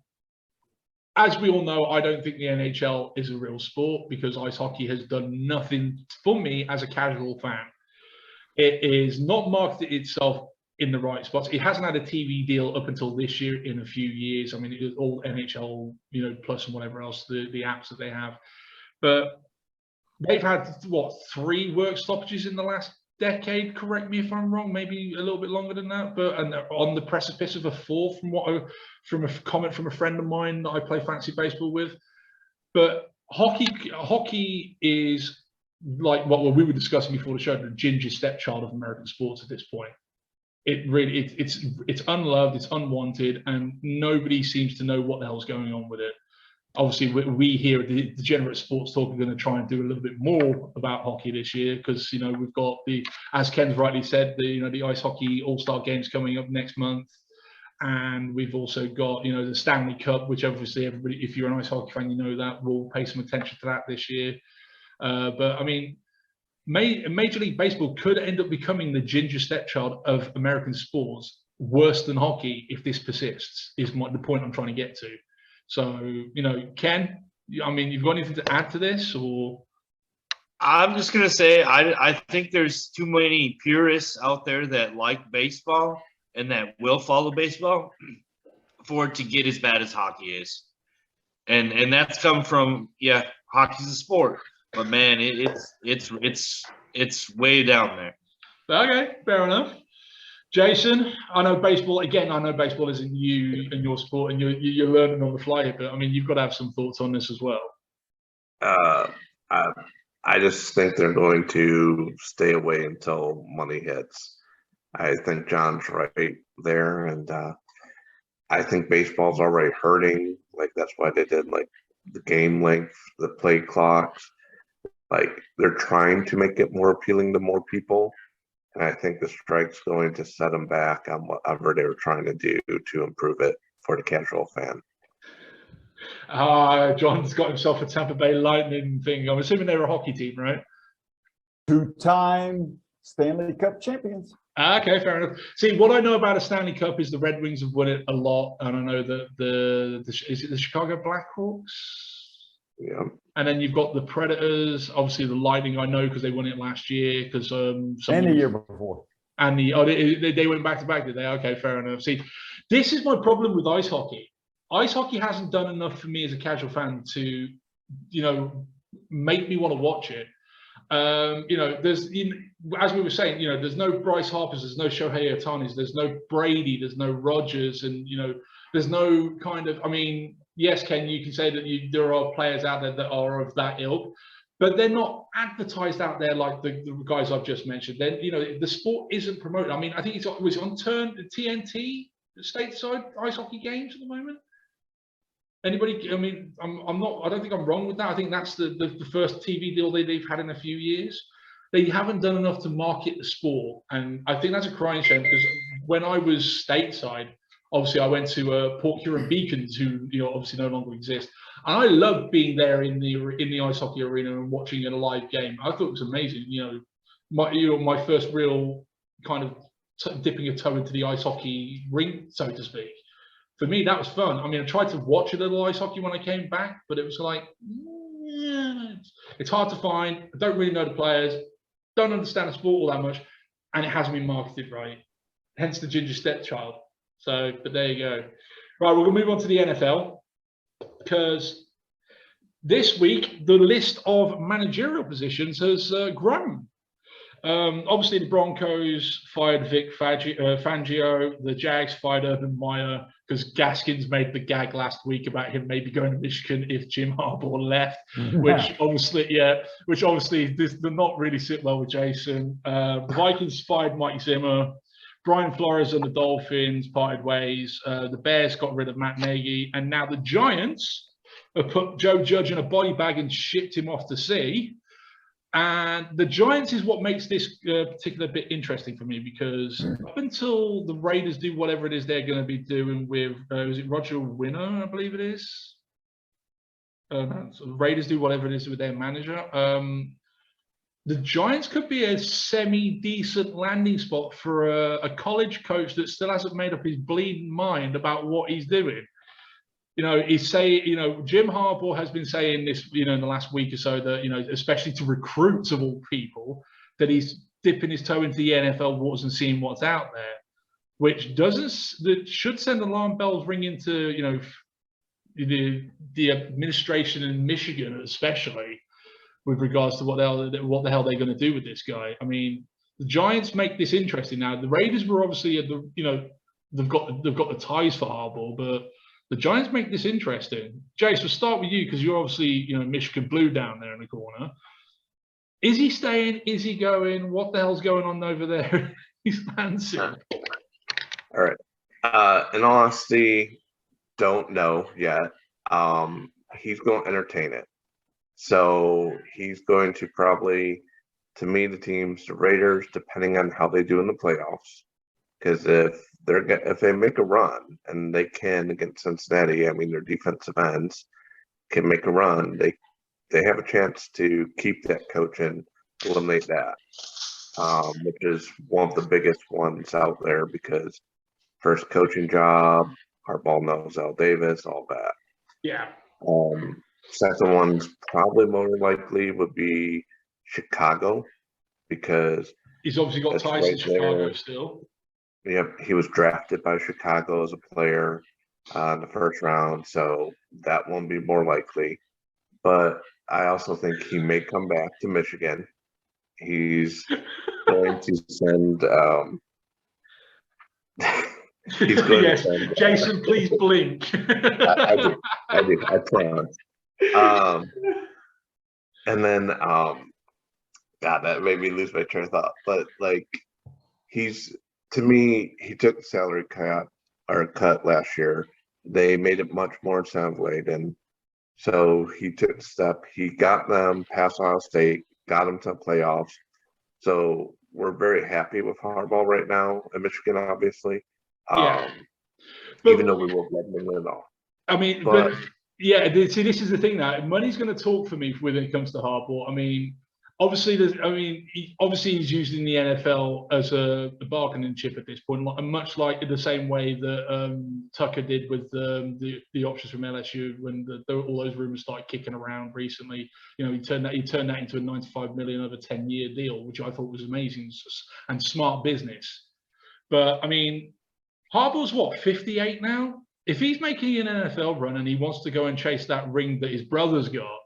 As we all know, I don't think the NHL is a real sport because ice hockey has done nothing for me as a casual fan. It is not marketed itself in the right spots. It hasn't had a TV deal up until this year in a few years. I mean, it was all NHL, plus and whatever else, the apps that they have. But they've had, 3 work stoppages in the last decade, correct me if I'm wrong, maybe a little bit longer than that, but and on the precipice of a 4th from a comment from a friend of mine that I play fantasy baseball with. But hockey is like what we were discussing before the show, the ginger stepchild of American sports at this point. It really it's unloved, it's unwanted, and nobody seems to know what the hell's going on with it. Obviously, we here at the Degenerate Sports Talk are going to try and do a little bit more about hockey this year because we've got as Ken's rightly said, the ice hockey All-Star games coming up next month, and we've also got the Stanley Cup, which obviously everybody, if you're an ice hockey fan, that will pay some attention to that this year. But I mean, Major League Baseball could end up becoming the ginger stepchild of American sports, worse than hockey if this persists. Is the point I'm trying to get to. So, Ken, I mean, you've got anything to add to this, or? I'm just going to say I think there's too many purists out there that like baseball and that will follow baseball for it to get as bad as hockey is. And that's come from, hockey's a sport, but man, it's way down there. Okay, fair enough. Jason, I know baseball isn't you and your sport, and you're learning on the fly here, but I mean, you've got to have some thoughts on this as well. I just think they're going to stay away until money hits. I think John's right there, and I think baseball's already hurting. Like, that's why they did like the game length, the play clocks. Like, they're trying to make it more appealing to more people. And I think the strike's going to set them back on whatever they were trying to do to improve it for the casual fan. John's got himself a Tampa Bay Lightning thing. I'm assuming they're a hockey team, right? 2-time Stanley Cup champions. Okay, fair enough. See, what I know about a Stanley Cup is the Red Wings have won it a lot, and I know that is it the Chicago Blackhawks? Yeah. And then you've got the Predators, obviously the Lightning. I know because they won it last year. Because and the year before. And they went back to back, did they? Okay, fair enough. See, this is my problem with ice hockey. Ice hockey hasn't done enough for me as a casual fan to, make me want to watch it. There's, as we were saying, there's no Bryce Harpers, there's no Shohei Ohtanis, there's no Brady, there's no Rogers, and there's no kind of. I mean, yes, Ken, you can say that there are players out there that are of that ilk, but they're not advertised out there like the guys I've just mentioned. Then the sport isn't promoted. I mean, I think it was on TNT stateside ice hockey games at the moment. Anybody? I mean, I don't think I'm wrong with that. I think that's the first TV deal they've had in a few years. They haven't done enough to market the sport, and I think that's a crying shame because when I was stateside, obviously I went to Port Huron Beacons, who obviously no longer exist, and I loved being there in the ice hockey arena and watching a live game. I thought it was amazing. My first real kind of dipping a toe into the ice hockey rink, so to speak. For me, that was fun. I mean, I tried to watch a little ice hockey when I came back, but it was like, it's hard to find. I don't really know the players, don't understand the sport all that much, and it hasn't been marketed right. Hence the ginger stepchild. So, but there you go. Right, we're going to move on to the NFL because this week the list of managerial positions has grown. Obviously, the Broncos fired Vic Fangio. The Jags fired Urban Meyer because Gaskins made the gag last week about him maybe going to Michigan if Jim Harbaugh left, which obviously did not really sit well with Jason. The Vikings fired Mike Zimmer. Brian Flores and the Dolphins parted ways. The Bears got rid of Matt Nagy, and now the Giants have put Joe Judge in a body bag and shipped him off to sea. And the Giants is what makes this particular bit interesting for me, because up until the Raiders do whatever it is they're going to be doing with, is it Roger Winner, I believe it is? No, so the Raiders do whatever it is with their manager. The Giants could be a semi-decent landing spot for a college coach that still hasn't made up his bleeding mind about what he's doing. Jim Harbaugh has been saying this, in the last week or so, that, especially to recruits of all people, that he's dipping his toe into the NFL waters and seeing what's out there, which should send alarm bells ringing to, the administration in Michigan, especially with regards to what the hell they're going to do with this guy. I mean, the Giants make this interesting now. The Raiders were obviously they've got the ties for Harbaugh, but the Giants make this interesting. Jace, we'll start with you because you're obviously, Michigan Blue down there in the corner. Is he staying? Is he going? What the hell's going on over there? He's Lansing. All right. In all honesty, don't know yet. He's going to entertain it. So he's going to probably, to me, the teams, the Raiders, depending on how they do in the playoffs. Because if they make a run, and they can against Cincinnati, I mean, their defensive ends can make a run, they have a chance to keep that coach and eliminate that, which is one of the biggest ones out there, because first coaching job, Harbaugh knows Al Davis, all that. Yeah. Second one's probably more likely would be Chicago, because he's obviously got ties in Chicago still. Yep, he was drafted by Chicago as a player in the first round, so that won't be more likely. But I also think he may come back to Michigan. He's going to send. He's going to send. Jason, please blink. I do. I promise. And then, God, that made me lose my train of thought. But to me, he took the salary cut last year. They made it much more incentive laden. So he took the step. He got them past Ohio State, got them to playoffs. So we're very happy with Harbaugh right now in Michigan, obviously. Even though we won't let him win it all. I mean, but yeah, see, this is the thing now. Money's going to talk for me when it comes to Harbaugh. I mean, obviously, he's using the NFL as a bargaining chip at this point, much like the same way that Tucker did with the options from LSU when all those rumors started kicking around recently. He turned that into a $95 million over 10-year deal, which I thought was amazing and smart business. But I mean, Harbaugh's what, 58 now? If he's making an NFL run and he wants to go and chase that ring that his brother's got,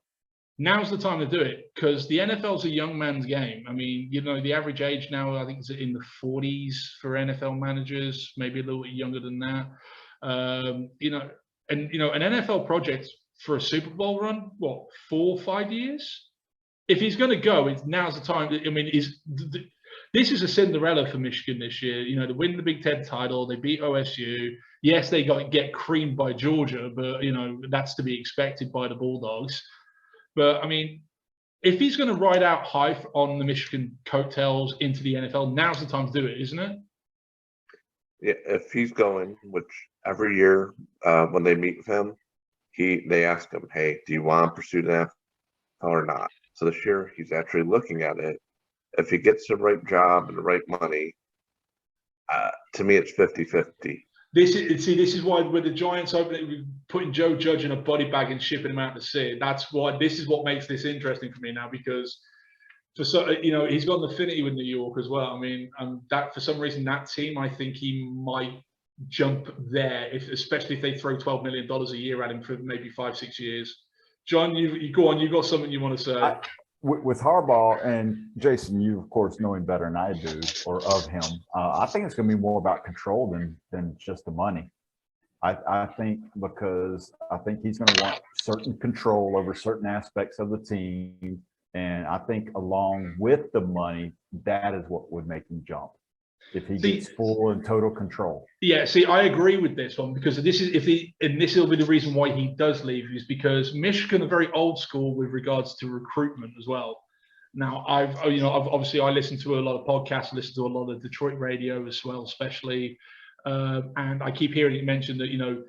now's the time to do it, because the NFL's a young man's game. I mean, the average age now, I think, is in the 40s for NFL managers, maybe a little bit younger than that. An NFL project for a Super Bowl run, what, 4 or 5 years? If he's going to go, now's the time. I mean, this is a Cinderella for Michigan this year. They win the Big Ten title, they beat OSU. Yes, they get creamed by Georgia, but that's to be expected by the Bulldogs. But I mean, if he's going to ride out high on the Michigan coattails into the NFL, now's the time to do it, isn't it? Yeah, if he's going, which every year when they meet with him, they ask him, "Hey, do you want to pursue the NFL or not?" So this year he's actually looking at it. If he gets the right job and the right money, to me it's 50-50. This is why with the Giants putting Joe Judge in a body bag and shipping him out to sea. This is what makes this interesting for me now, because he's got an affinity with New York as well. I mean, that for some reason that team, I think he might jump there, especially if they throw $12 million a year at him for maybe 5-6 years. John, you go on. You got something you want to say? With Harbaugh, and Jason, you of course know him better than I do, or of him. I think it's going to be more about control than just the money. I think because I think he's going to want certain control over certain aspects of the team, and I think along with the money, that is what would make him jump. If he gets full and total control. Yeah, I agree with this one, because this will be the reason why he does leave, is because Michigan are very old school with regards to recruitment as well. Now, I've obviously I listen to a lot of podcasts, listen to a lot of Detroit radio as well, especially, and I keep hearing it mentioned that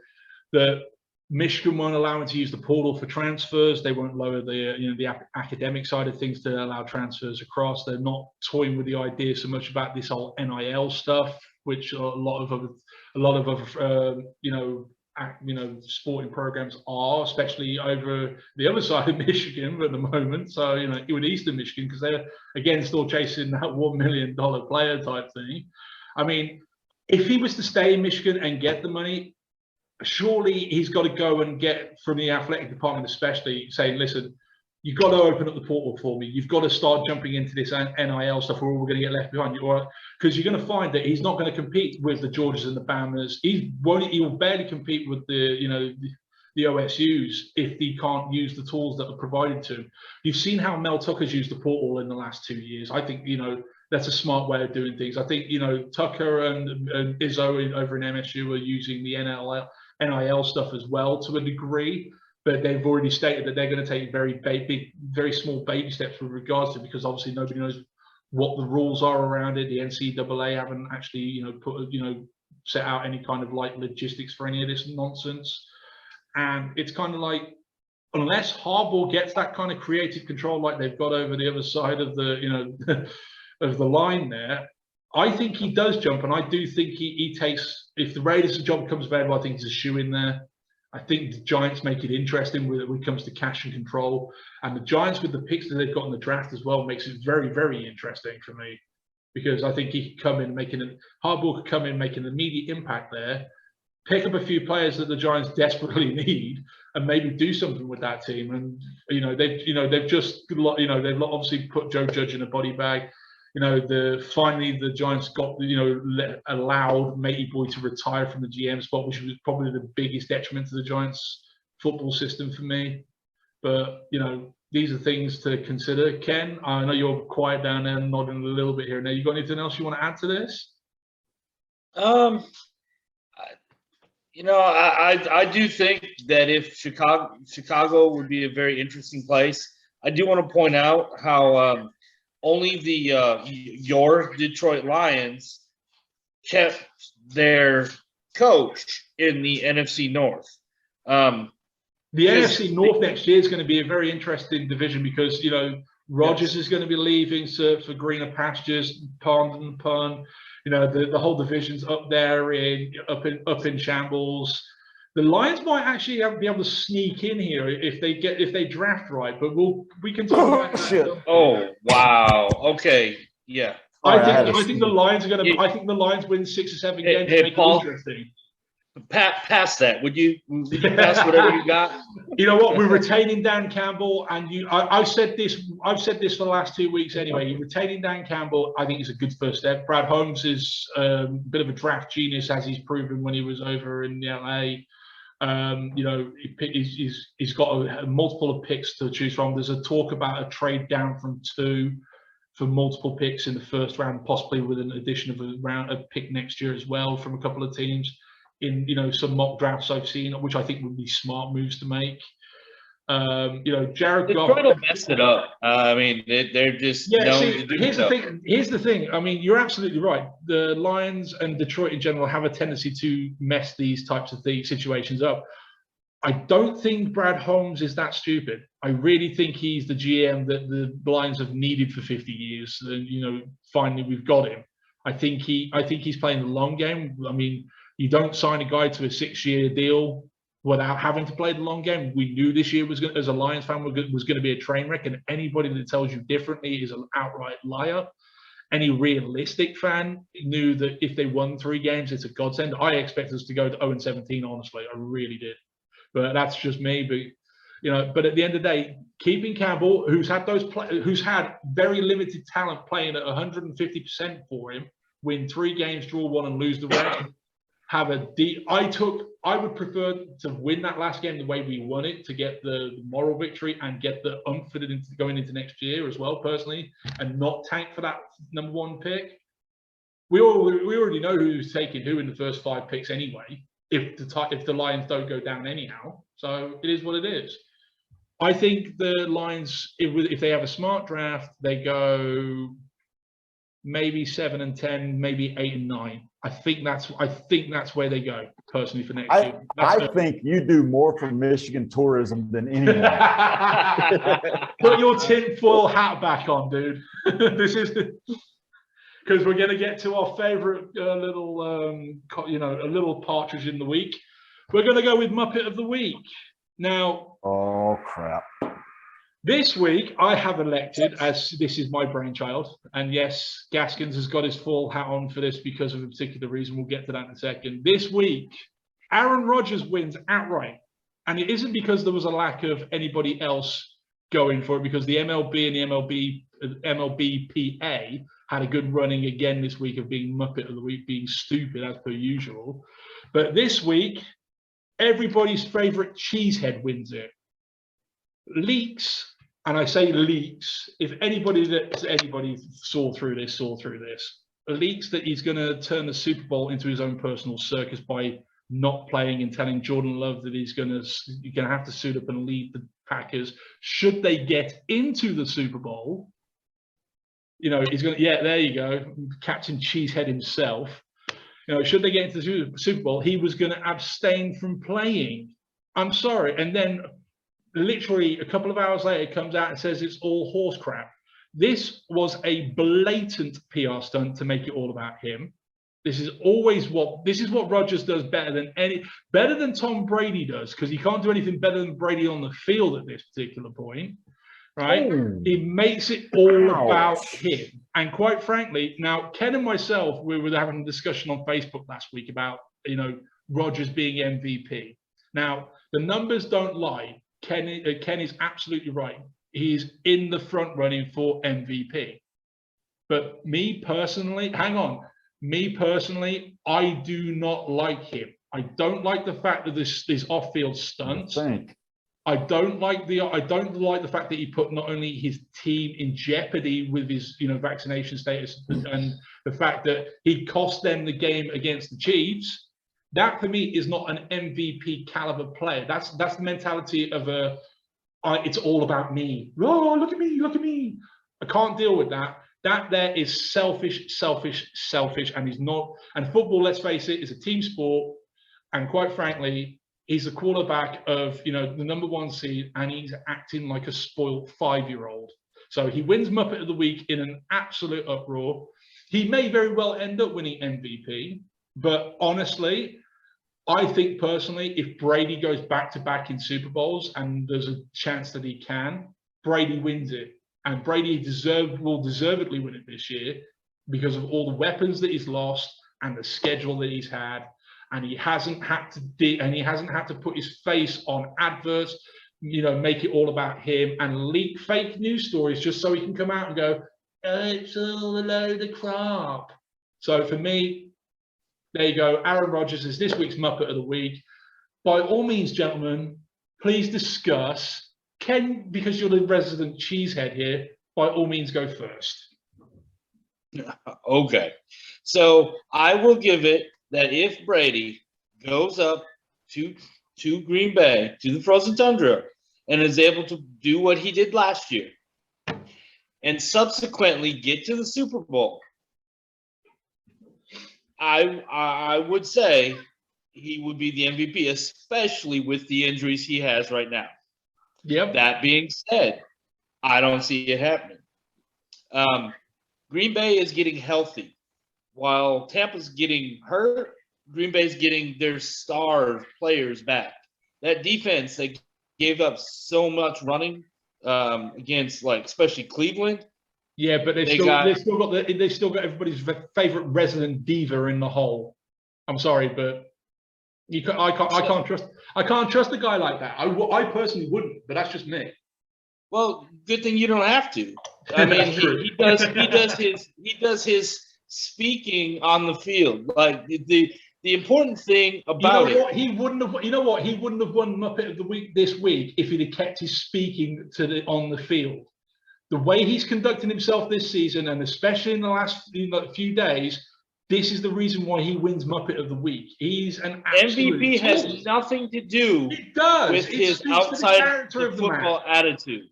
that Michigan won't allow him to use the portal for transfers. They won't lower the academic side of things to allow transfers across. They're not toying with the idea so much about this whole NIL stuff, which a lot of other sporting programs are, especially over the other side of Michigan at the moment. So with Eastern Michigan, because they're again still chasing that $1 million player type thing. I mean, if he was to stay in Michigan and get the money, surely he's got to go and get from the athletic department, especially saying, listen, you've got to open up the portal for me. You've got to start jumping into this NIL stuff, or we're going to get left behind. Because you're going to find that he's not going to compete with the Georgias and the Bamas. He will barely compete with the OSUs if he can't use the tools that are provided to him. You've seen how Mel Tucker's used the portal in the last 2 years. I think that's a smart way of doing things. I think Tucker and Izzo over in MSU are using the NIL stuff as well to a degree. But they've already stated that they're going to take very small baby steps with regards to it, because obviously nobody knows what the rules are around it. The NCAA haven't actually, set out any kind of like logistics for any of this nonsense. And it's kind of like, unless Harbaugh gets that kind of creative control like they've got over the other side of the, of the line there, I think he does jump. And I do think he takes, if the Raiders' job becomes available, I think he's a shoe in there. I think the Giants make it interesting when it comes to cash and control. And the Giants, with the picks that they've got in the draft as well, makes it very, very interesting for me. Because I think he could come in Harbaugh could come in, make an immediate impact there, pick up a few players that the Giants desperately need, and maybe do something with that team. And they've obviously put Joe Judge in a body bag. Finally the Giants got allowed Matey Boy to retire from the GM spot, which was probably the biggest detriment to the Giants football system for me. But these are things to consider. Ken, I know you're quiet down there, nodding a little bit here and there. You got anything else you want to add to this? I do think that if Chicago would be a very interesting place. I do want to point out how only your Detroit Lions kept their coach in the NFC North. The NFC North next year is going to be a very interesting division, because Rodgers is going to be leaving for greener pastures, pond and pun. The whole division's up there up in shambles. The Lions might actually be able to sneak in here if they draft right, but we can talk about that. Oh wow! Okay, yeah. I think the Lions are going to. I think the Lions win 6 or 7 games to make Paul, it interesting. Pass that. Would you pass whatever you got? You know what? We're retaining Dan Campbell, and I've said this for the last 2 weeks anyway. You're retaining Dan Campbell. I think it's a good first step. Brad Holmes is a bit of a draft genius, as he's proven when he was over in the LA. He's got a multiple of picks to choose from. There's a talk about a trade down from 2 for multiple picks in the first round, possibly with an addition of a pick next year as well from a couple of teams in some mock drafts I've seen, which I think would be smart moves to make. Jared Goff. They're trying to mess it up. I mean, they're just here's the thing. I mean, you're absolutely right. The Lions and Detroit in general have a tendency to mess these types of situations up. I don't think Brad Holmes is that stupid. I really think he's the GM that the Lions have needed for 50 years. And finally we've got him. I think he's playing the long game. I mean, you don't sign a guy to a 6-year deal without having to play the long game. We knew this year as a Lions fan, was going to be a train wreck, and anybody that tells you differently is an outright liar. Any realistic fan knew that if they won 3 games, it's a godsend. I expect us to go to 0-17, honestly. I really did. But that's just me. But at the end of the day, keeping Campbell, who's had very limited talent playing at 150% for him, win 3 games, draw 1, and lose the rest. I would prefer to win that last game the way we won it, to get the moral victory and get the unfitted into going into next year as well, personally, and not tank for that number 1 pick. We already know who's taking who in the first 5 picks anyway, if the Lions don't go down anyhow. So it is what it is. I think the Lions, if they have a smart draft, they go maybe 7 and 10, maybe 8 and 9. I think that's where they go personally for next year. I think you do more for Michigan tourism than anyone. Put your tinfoil hat back on, dude. This is because we're going to get to our favorite little, a little partridge in the week. We're going to go with Muppet of the Week. Now, oh crap. This week, I have elected, as this is my brainchild, and yes, Gaskins has got his full hat on for this because of a particular reason. We'll get to that in a second. This week, Aaron Rodgers wins outright. And it isn't because there was a lack of anybody else going for it, because the MLB and the MLBPA had a good running again this week of being Muppet of the Week, being stupid as per usual. But this week, everybody's favorite cheesehead wins it. Leaks. And I say leaks, if anybody saw through this, leaks that he's going to turn the Super Bowl into his own personal circus by not playing and telling Jordan Love that he's going to have to suit up and lead the Packers should they get into the Super Bowl. He's going to, there you go, Captain Cheesehead himself. Should they get into the Super Bowl, he was going to abstain from playing. I'm sorry. And then literally a couple of hours later, it comes out and says it's all horse crap. This was a blatant PR stunt to make it all about him. This is what Rodgers does better than Tom Brady does, because he can't do anything better than Brady on the field at this particular point, right? Oh. He makes it all about him. And quite frankly, now Ken and myself, we were having a discussion on Facebook last week about, Rodgers being MVP. Now, the numbers don't lie. Ken is absolutely right. He's in the front running for MVP. But me personally, I do not like him. I don't like the fact that this off-field stunts. I don't like the fact that he put not only his team in jeopardy with his vaccination status and the fact that he cost them the game against the Chiefs. That for me is not an MVP caliber player. That's the mentality of it's all about me. Oh, look at me. I can't deal with that. That there is selfish, and he's not. And football, let's face it, is a team sport. And quite frankly, he's the quarterback of the number 1 seed, and he's acting like a spoiled 5-year-old. So he wins Muppet of the Week in an absolute uproar. He may very well end up winning MVP, but honestly, I think personally, if Brady goes back-to-back in Super Bowls, and there's a chance that he can, Brady wins it. And Brady will deservedly win it this year because of all the weapons that he's lost and the schedule that he's had. And he hasn't had to put his face on adverts, make it all about him and leak fake news stories just so he can come out and go, it's all a load of crap. So for me, there you go. Aaron Rodgers is this week's Muppet of the Week. By all means, gentlemen, please discuss. Ken, because you're the resident cheesehead here, by all means, go first. Okay. So I will give it that if Brady goes up to Green Bay, to the frozen tundra, and is able to do what he did last year, and subsequently get to the Super Bowl, I would say he would be the MVP, especially with the injuries he has right now. Yep. That being said, I don't see it happening. Green Bay is getting healthy. While Tampa's getting hurt, Green Bay's getting their star players back. That defense, they gave up so much running against, especially Cleveland. Yeah, but they still got everybody's favorite resident diva in the hole. I'm sorry, but I can't trust a guy like that. I personally wouldn't, but that's just me. Well, good thing you don't have to. I mean, he does his speaking on the field. Like the important thing about he wouldn't have won Muppet of the Week this week if he'd have kept his speaking on the field. The way he's conducting himself this season, and especially in the last few days, This is the reason why he wins Muppet of the Week. He's an absolute MVP has tool. nothing to do It does. with It his speaks to the outside character the of the football man. attitude.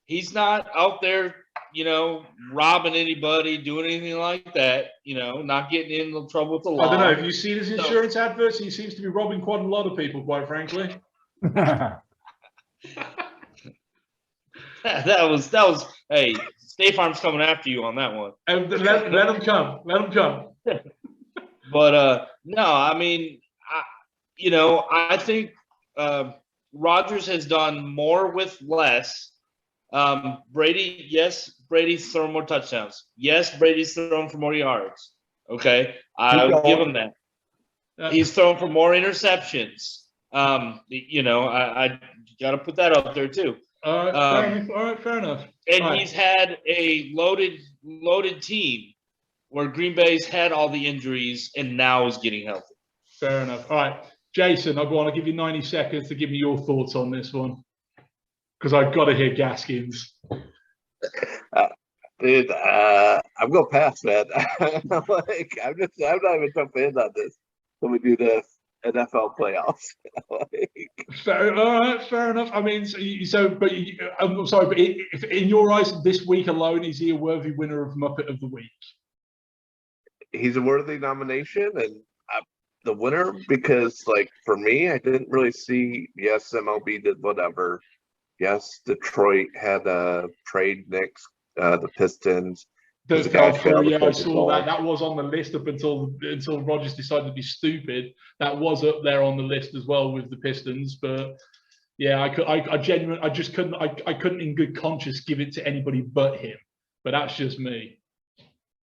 He's not out there, you know, robbing anybody, doing anything like that, you know, not getting into trouble with the law. I don't know. Have you seen his insurance adverts? He seems to be robbing quite a lot of people, quite frankly. that was hey, State Farm's coming after you on that one. Let him come. Let him come. But no, I mean, I think Rodgers has done more with less. Brady, yes, Brady's thrown more touchdowns. Yes, Brady's thrown for more yards. Okay, I'll give him that. He's thrown for more interceptions. I got to put that up there too. All right, fair enough. And he's had a loaded team where Green Bay's had all the injuries and now is getting healthy. Fair enough. All right, Jason, I'll give you 90 seconds to give me your thoughts on this one, because I've got to hear Gaskins. Dude, I'm gonna pass, man. I'm not even jumping in on this when we do the NFL playoffs. All right, fair enough. I mean, I'm sorry, but if in your eyes, this week alone, is he a worthy winner of Muppet of the Week? He's a worthy nomination, and the winner, because, like, for me, I didn't really see. Yes, MLB did whatever. Yes, Detroit had a trade next. The Pistons. I saw that. That was on the list up until Rodgers decided to be stupid. That was up there on the list as well with the Pistons. But yeah, I just couldn't in good conscience give it to anybody but him. But that's just me.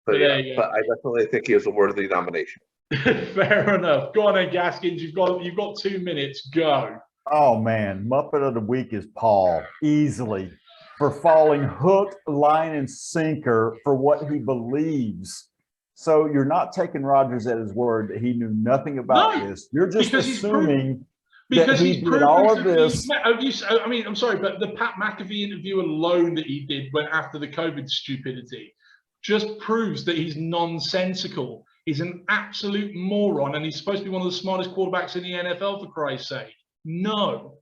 But I definitely think he is a worthy nomination. Fair enough. Go on then, Gaskins. You've got 2 minutes. Go. Oh man, Muppet of the Week is Paul, easily, for falling hook, line, and sinker for what he believes. So you're not taking Rodgers at his word that he knew nothing about this. You're just assuming that he did all of this. I mean, I'm sorry, but the Pat McAfee interview alone that he did after the COVID stupidity just proves that he's nonsensical. He's an absolute moron, and he's supposed to be one of the smartest quarterbacks in the NFL, for Christ's sake. No.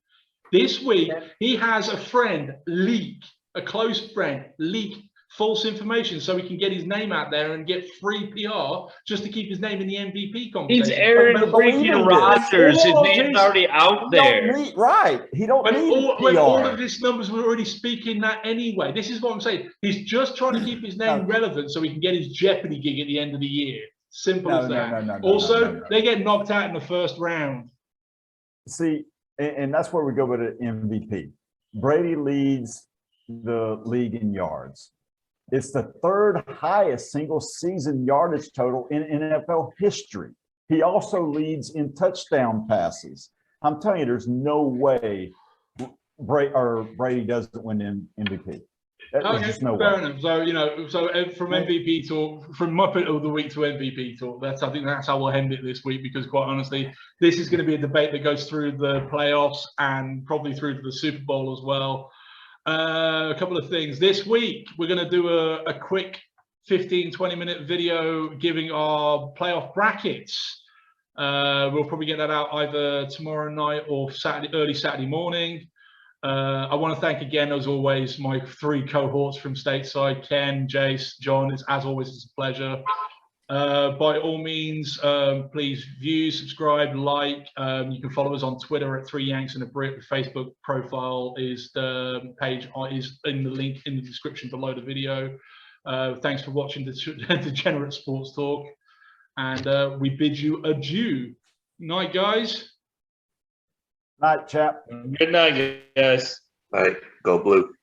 This week, he has a friend a close friend leak false information so he can get his name out there and get free PR just to keep his name in the MVP conversation. He's Aaron freaking Rodgers. His name's already out there. He don't need when all of his numbers were already speaking that anyway. This is what I'm saying. He's just trying to keep his name relevant so he can get his Jeopardy gig at the end of the year. Simple as that. They get knocked out in the first round. See, and that's where we go with the MVP. Brady leads the league in yards. It's the 3rd highest single season yardage total in NFL history. He also leads in touchdown passes. I'm telling you, there's no way Brady doesn't win MVP. There's just no way. Fair enough. So from MVP talk, from Muppet of the Week to MVP talk, I think that's how we'll end it this week, because quite honestly, this is going to be a debate that goes through the playoffs and probably through to the Super Bowl as well. A couple of things. This week, we're going to do a quick 15-20-minute video giving our playoff brackets. We'll probably get that out either tomorrow night or early Saturday morning. I want to thank again, as always, my 3 cohorts from stateside, Ken, Jace, John. It's a pleasure. By all means, please view, subscribe, like. You can follow us on Twitter at 3 Yanks and a Brit. The Facebook profile is the page is in the link in the description below the video. Thanks for watching the Degenerate Sports Talk, and we bid you adieu. Night, guys. Night, chap. Good night, guys. All right, go Blue.